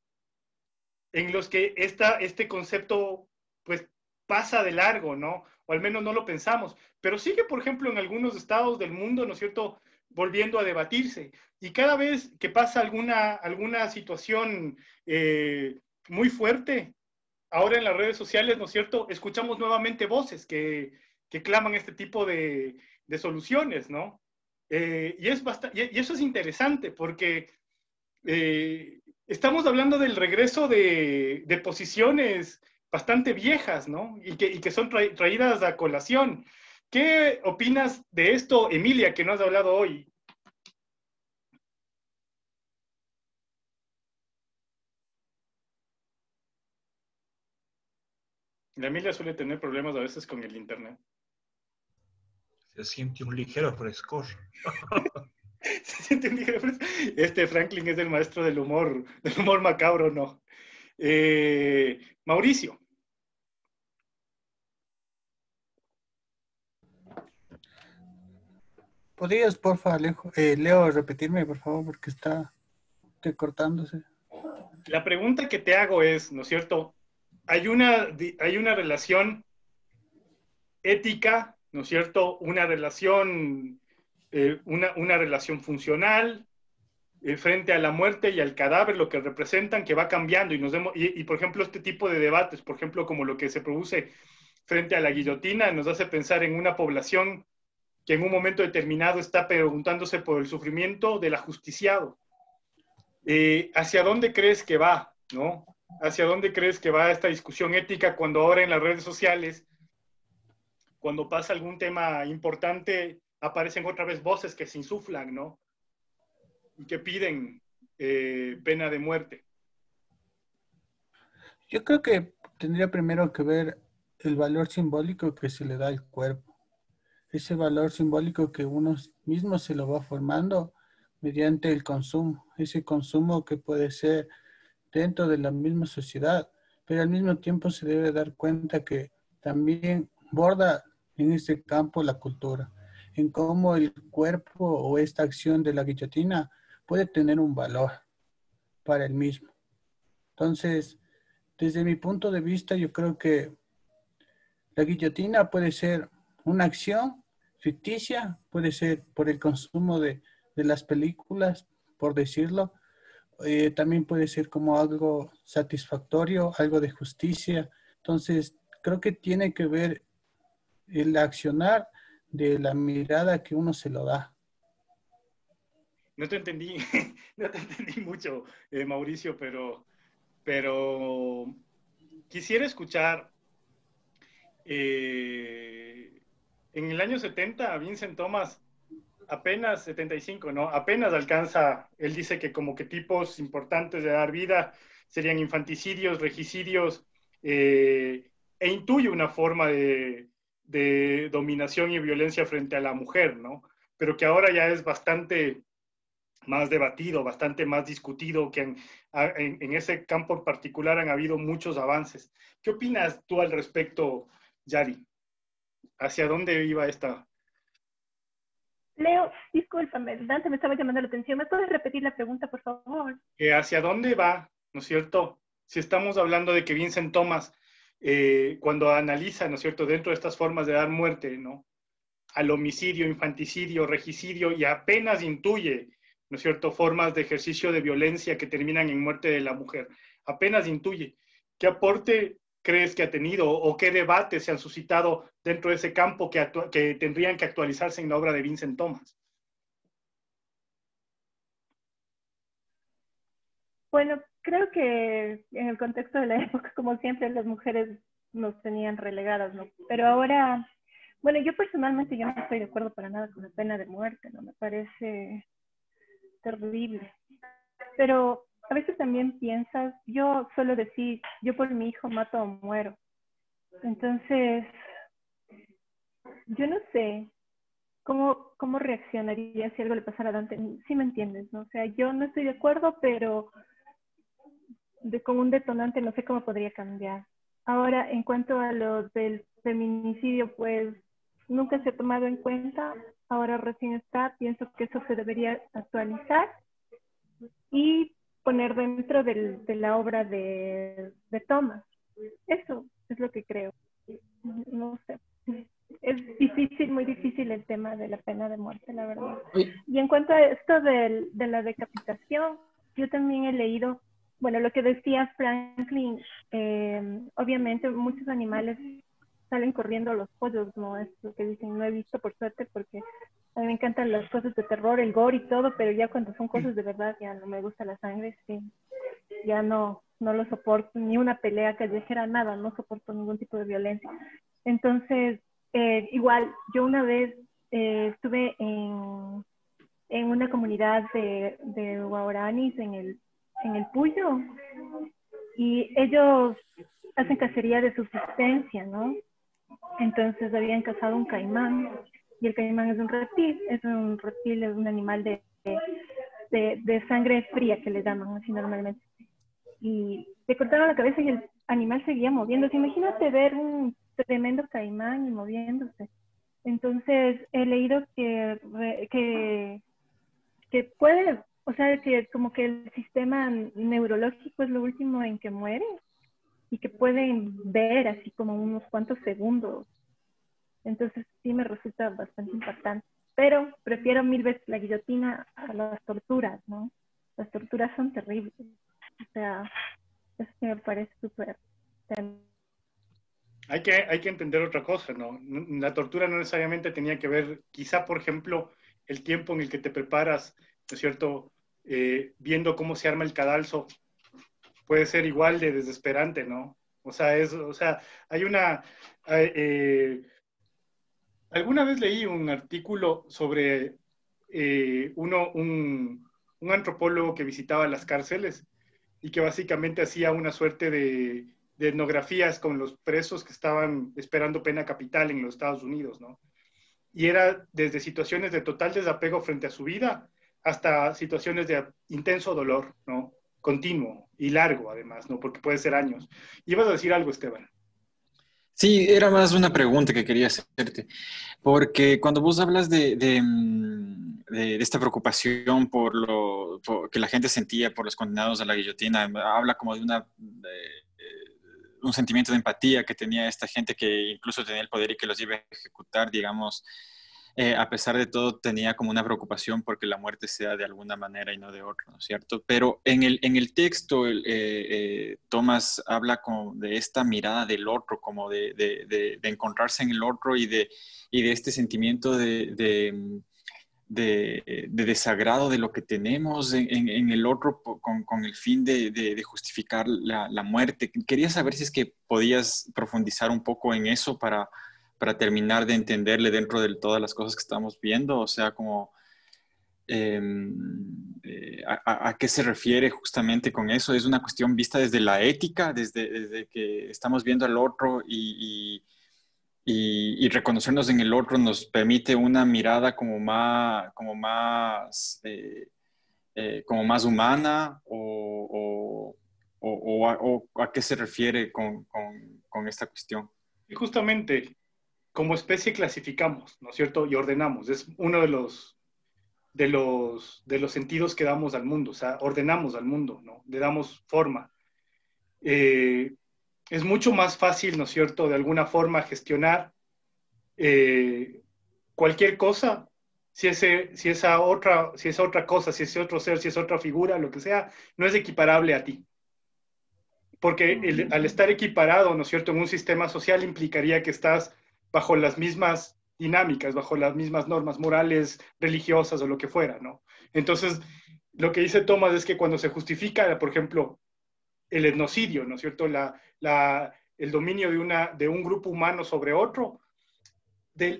en los que este concepto, pues, pasa de largo, ¿no? O al menos no lo pensamos. Pero sigue, por ejemplo, en algunos estados del mundo, ¿no es cierto?, volviendo a debatirse. Y cada vez que pasa alguna situación muy fuerte, ahora en las redes sociales, ¿no es cierto?, escuchamos nuevamente voces que claman este tipo de soluciones, ¿no? Y eso es interesante porque estamos hablando del regreso de posiciones bastante viejas, ¿no? Y que son traídas a colación. ¿Qué opinas de esto, Emilia, que no has hablado hoy? La Emilia suele tener problemas a veces con el internet. Se siente un ligero frescor. Se siente un ligero frescor. Franklin es el maestro del humor macabro, ¿no? Mauricio. ¿Podrías, porfa, Leo, repetirme, por favor, porque está cortándose? La pregunta que te hago es, ¿no es cierto? Hay una relación ética, ¿no es cierto? Una relación funcional frente a la muerte y al cadáver, lo que representan, que va cambiando y por ejemplo, este tipo de debates, por ejemplo, como lo que se produce frente a la guillotina, nos hace pensar en una población que en un momento determinado está preguntándose por el sufrimiento del ajusticiado. ¿Hacia dónde crees que va, no? ¿Hacia dónde crees que va esta discusión ética cuando ahora en las redes sociales, cuando pasa algún tema importante, aparecen otra vez voces que se insuflan, ¿no? Y que piden pena de muerte? Yo creo que tendría primero que ver el valor simbólico que se le da al cuerpo. Ese valor simbólico que uno mismo se lo va formando mediante el consumo. Ese consumo que puede ser dentro de la misma sociedad, pero al mismo tiempo se debe dar cuenta que también borda en este campo la cultura, en cómo el cuerpo o esta acción de la guillotina puede tener un valor para el mismo. Entonces, desde mi punto de vista, yo creo que la guillotina puede ser una acción ficticia, puede ser por el consumo de las películas, por decirlo. También puede ser como algo satisfactorio, algo de justicia. Entonces, creo que tiene que ver el accionar de la mirada que uno se lo da. No te entendí, no te entendí mucho, Mauricio, pero quisiera escuchar, en el año 70, Vincent Thomas, apenas 75, ¿no? Apenas alcanza, él dice que como que tipos importantes de dar vida serían infanticidios, regicidios, e intuye una forma de dominación y violencia frente a la mujer, ¿no? Pero que ahora ya es bastante más debatido, bastante más discutido, que en ese campo en particular han habido muchos avances. ¿Qué opinas tú al respecto, Yari? ¿Hacia dónde iba esta? Leo, discúlpame, Dante me estaba llamando la atención. ¿Me puedes repetir la pregunta, por favor? ¿Hacia dónde va, no es cierto? Si estamos hablando de que Vincent Thomas, cuando analiza, ¿no es cierto?, dentro de estas formas de dar muerte, ¿no?, al homicidio, infanticidio, regicidio, y apenas intuye, ¿no es cierto?, formas de ejercicio de violencia que terminan en muerte de la mujer. Apenas intuye. ¿Qué aporte crees que ha tenido o qué debates se han suscitado dentro de ese campo que tendrían que actualizarse en la obra de Vincent Thomas? Bueno, creo que en el contexto de la época, como siempre, las mujeres nos tenían relegadas, ¿no? Pero ahora, bueno, yo personalmente yo no estoy de acuerdo para nada con la pena de muerte, ¿no? Me parece terrible. Pero a veces también piensas, yo suelo decir, yo por mi hijo mato o muero. Entonces, yo no sé cómo reaccionaría si algo le pasara a Dante. Sí me entiendes, ¿no? O sea, yo no estoy de acuerdo, pero con un detonante no sé cómo podría cambiar. Ahora, en cuanto a lo del feminicidio, pues nunca se ha tomado en cuenta, ahora recién está, pienso que eso se debería actualizar y poner dentro de la obra de Thomas. Eso es lo que creo. No sé. Es difícil, muy difícil el tema de la pena de muerte, la verdad. Y en cuanto a esto de la decapitación, yo también he leído, bueno, lo que decía Franklin, obviamente muchos animales salen corriendo a los pollos, ¿no? Es lo que dicen, no he visto por suerte porque a mí me encantan las cosas de terror, el gore y todo, pero ya cuando son cosas de verdad ya no me gusta la sangre, sí. Ya no lo soporto, ni una pelea callejera, nada, no soporto ningún tipo de violencia. Entonces, igual, yo una vez estuve en una comunidad de guaraníes en el Puyo, y ellos hacen cacería de subsistencia, ¿no? Entonces habían cazado un caimán, y el caimán es un reptil, es un animal de sangre fría, que le llaman así normalmente. Y le cortaron la cabeza y el animal seguía moviéndose. Imagínate ver un tremendo caimán y moviéndose. Entonces he leído que puede, o sea, que como que el sistema neurológico es lo último en que muere y que pueden ver así como unos cuantos segundos. Entonces sí me resulta bastante impactante. Pero prefiero 1000 veces la guillotina a las torturas, ¿no? Las torturas son terribles. O sea, eso sí me parece súper. Hay que entender otra cosa, ¿no? La tortura no necesariamente tenía que ver, quizá, por ejemplo, el tiempo en el que te preparas, ¿no es cierto? Viendo cómo se arma el cadalso puede ser igual de desesperante, ¿no? O sea, hay una... alguna vez leí un artículo sobre un antropólogo que visitaba las cárceles y que básicamente hacía una suerte de etnografías con los presos que estaban esperando pena capital en los Estados Unidos, ¿no? Y era desde situaciones de total desapego frente a su vida hasta situaciones de intenso dolor, ¿no? Continuo y largo, además, ¿no? Porque puede ser años. Ibas a decir algo, Esteban. Sí, era más una pregunta que quería hacerte, porque cuando vos hablas de esta preocupación por que la gente sentía por los condenados a la guillotina, habla como de un sentimiento de empatía que tenía esta gente que incluso tenía el poder y que los iba a ejecutar, digamos, a pesar de todo tenía como una preocupación porque la muerte sea de alguna manera y no de otra, ¿no es cierto? Pero en el texto, Thomas habla como de esta mirada del otro, como de encontrarse en el otro y de este sentimiento de desagrado de lo que tenemos en el otro con el fin de justificar la muerte. Quería saber si es que podías profundizar un poco en eso para terminar de entenderle dentro de todas las cosas que estamos viendo, o sea, como a qué se refiere justamente con eso. ¿Es una cuestión vista desde la ética, desde que estamos viendo al otro y reconocernos en el otro nos permite una mirada como más humana o a qué se refiere con esta cuestión? Y justamente, como especie clasificamos, ¿no es cierto? Y ordenamos. Es uno de los sentidos que damos al mundo. O sea, ordenamos al mundo, ¿no? Le damos forma. Es mucho más fácil, ¿no es cierto?, de alguna forma gestionar cualquier cosa, si esa otra cosa, si ese otro ser, si esa otra figura, lo que sea, no es equiparable a ti. Porque al estar equiparado, ¿no es cierto?, en un sistema social implicaría que estás bajo las mismas dinámicas, bajo las mismas normas morales, religiosas o lo que fuera, ¿no? Entonces, lo que dice Thomas es que cuando se justifica, por ejemplo, el etnocidio, ¿no es cierto?, el dominio de un grupo humano sobre otro,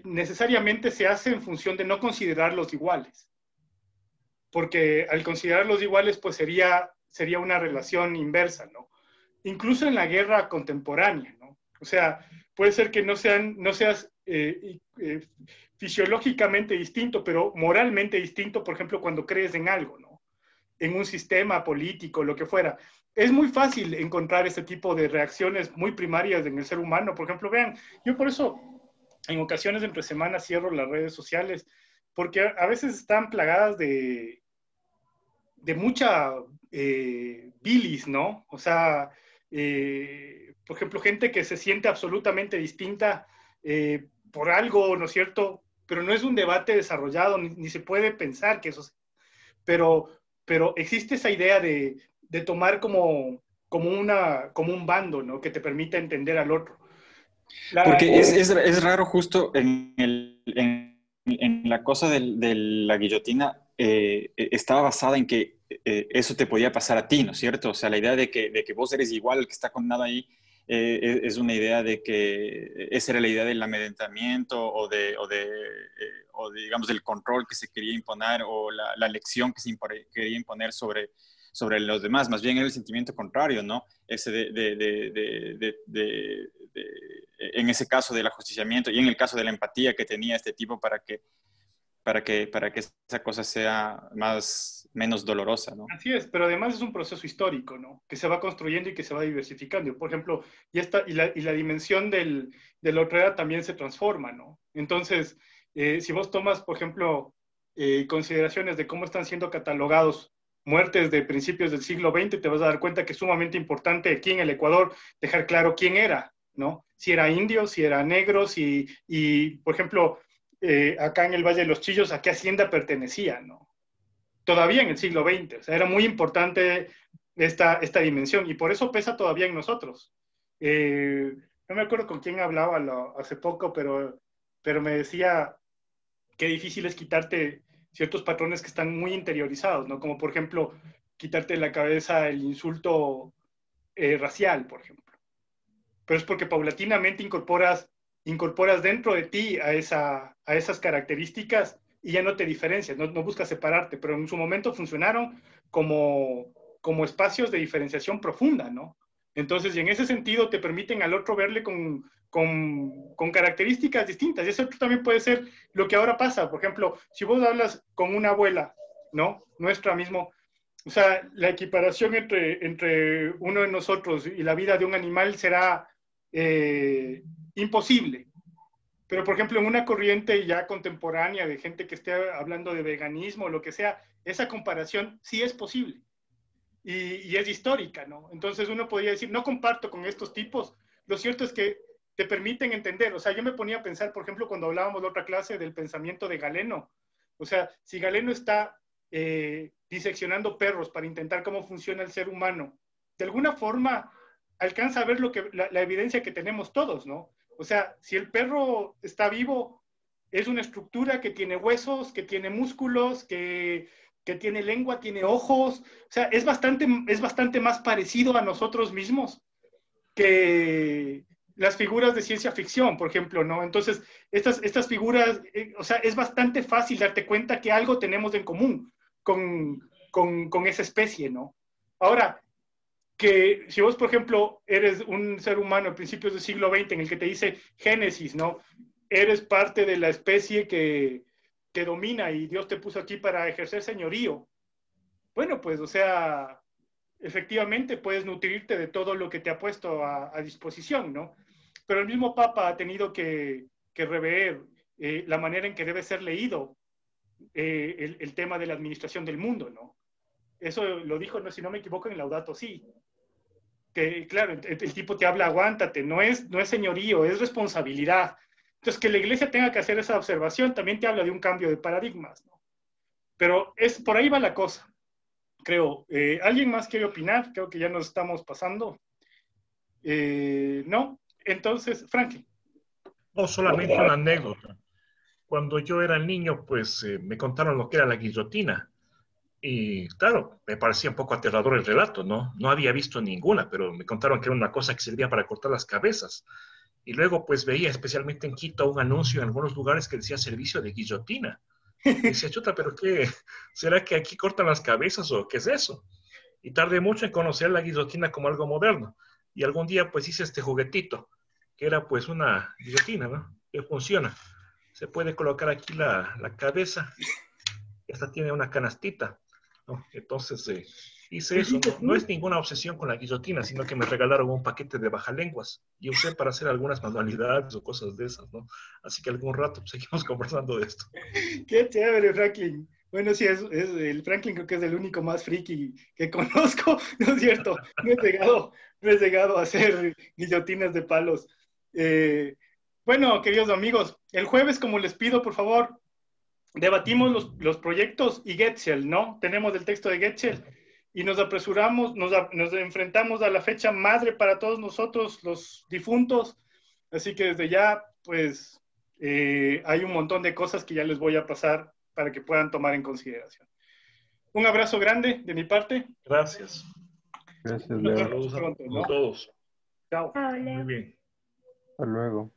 necesariamente se hace en función de no considerarlos iguales. Porque al considerarlos iguales, pues sería una relación inversa, ¿no? Incluso en la guerra contemporánea, ¿no? O sea, puede ser que no seas fisiológicamente distinto, pero moralmente distinto, por ejemplo, cuando crees en algo, ¿no? En un sistema político, lo que fuera. Es muy fácil encontrar este tipo de reacciones muy primarias en el ser humano. Por ejemplo, vean, yo por eso en ocasiones entre semanas cierro las redes sociales, porque a veces están plagadas de mucha bilis, ¿no? O sea, por ejemplo, gente que se siente absolutamente distinta por algo, ¿no es cierto? Pero no es un debate desarrollado, ni se puede pensar que eso sea. Pero existe esa idea de tomar como un bando, ¿no? Que te permita entender al otro. Porque es raro justo en la cosa de la guillotina, estaba basada en que eso te podía pasar a ti, ¿no es cierto? O sea, la idea de que vos eres igual al que está condenado ahí, es una idea de que esa era la idea del amedrentamiento o digamos, del control que se quería imponer o la lección que se quería imponer sobre los demás. Más bien era el sentimiento contrario, ¿no? Ese en ese caso del ajusticiamiento y en el caso de la empatía que tenía este tipo para que esa cosa sea menos dolorosa, ¿no? Así es, pero además es un proceso histórico, ¿no? Que se va construyendo y que se va diversificando. Por ejemplo, y la dimensión de la otredad también se transforma, ¿no? Entonces, si vos tomas, por ejemplo, consideraciones de cómo están siendo catalogados muertes de principios del siglo XX, te vas a dar cuenta que es sumamente importante aquí en el Ecuador dejar claro quién era, ¿no? Si era indio, si era negro, y por ejemplo, acá en el Valle de los Chillos, ¿a qué hacienda pertenecía, no? Todavía en el siglo XX, o sea, era muy importante esta dimensión, y por eso pesa todavía en nosotros. No me acuerdo con quién hablaba hace poco, pero me decía qué difícil es quitarte ciertos patrones que están muy interiorizados, ¿no? Como por ejemplo, quitarte de la cabeza el insulto racial, por ejemplo. Pero es porque paulatinamente incorporas dentro de ti a esas características y ya no te diferencias, no buscas separarte, pero en su momento funcionaron como espacios de diferenciación profunda, ¿no? Entonces, y en ese sentido te permiten al otro verle con características distintas. Y eso también puede ser lo que ahora pasa. Por ejemplo, si vos hablas con una abuela, ¿no? Nuestra mismo, o sea, la equiparación entre uno de nosotros y la vida de un animal será imposible. Pero, por ejemplo, en una corriente ya contemporánea de gente que esté hablando de veganismo o lo que sea, esa comparación sí es posible. Y es histórica, ¿no? Entonces uno podría decir, no comparto con estos tipos. Lo cierto es que te permiten entender. O sea, yo me ponía a pensar, por ejemplo, cuando hablábamos de otra clase del pensamiento de Galeno. O sea, si Galeno está diseccionando perros para intentar cómo funciona el ser humano, de alguna forma alcanza a ver la evidencia que tenemos todos, ¿no? O sea, si el perro está vivo, es una estructura que tiene huesos, que tiene músculos, que tiene lengua, tiene ojos. O sea, es bastante más parecido a nosotros mismos que las figuras de ciencia ficción, por ejemplo, ¿no? Entonces, estas figuras, o sea, es bastante fácil darte cuenta que algo tenemos en común con esa especie, ¿no? Ahora, que si vos, por ejemplo, eres un ser humano a principios del siglo XX en el que te dice Génesis, ¿no? Eres parte de la especie que domina y Dios te puso aquí para ejercer señorío. Bueno, pues, o sea, efectivamente puedes nutrirte de todo lo que te ha puesto a disposición, ¿no? Pero el mismo Papa ha tenido que rever la manera en que debe ser leído el tema de la administración del mundo, ¿no? Eso lo dijo, no, si no me equivoco, en Laudato Si. Que, claro, el tipo te habla, aguántate, no es señorío, es responsabilidad. Entonces, que la iglesia tenga que hacer esa observación también te habla de un cambio de paradigmas, ¿no? Pero por ahí va la cosa, creo. ¿Alguien más quiere opinar? Creo que ya nos estamos pasando. ¿No? Entonces, Franklin. No, solamente una anécdota. Cuando yo era niño, pues me contaron lo que era la guillotina. Y claro, me parecía un poco aterrador el relato, ¿no? No había visto ninguna, pero me contaron que era una cosa que servía para cortar las cabezas. Y luego pues veía, especialmente en Quito, un anuncio en algunos lugares que decía servicio de guillotina. Y decía, chuta, ¿pero qué? ¿Será que aquí cortan las cabezas o qué es eso? Y tardé mucho en conocer la guillotina como algo moderno. Y algún día pues hice este juguetito, que era pues una guillotina, ¿no? Que funciona. Se puede colocar aquí la cabeza. Esta tiene una canastita, ¿no? Entonces hice eso. No es ninguna obsesión con la guillotina, sino que me regalaron un paquete de bajalenguas y usé para hacer algunas manualidades o cosas de esas, ¿no? Así que algún rato pues, seguimos conversando de esto. Qué chévere, Franklin. Bueno, sí, el Franklin creo que es el único más friki que conozco, ¿no es cierto? No he llegado a hacer guillotinas de palos. Bueno, queridos amigos, el jueves, como les pido, por favor, debatimos los proyectos y Getchell, ¿no? Tenemos el texto de Getchell y nos apresuramos, nos enfrentamos a la fecha madre para todos nosotros, los difuntos. Así que desde ya, pues, hay un montón de cosas que ya les voy a pasar para que puedan tomar en consideración. Un abrazo grande de mi parte. Gracias. Gracias, Nos Leo. vemos pronto, ¿no? A todos. Chao. Muy bien. Hasta luego.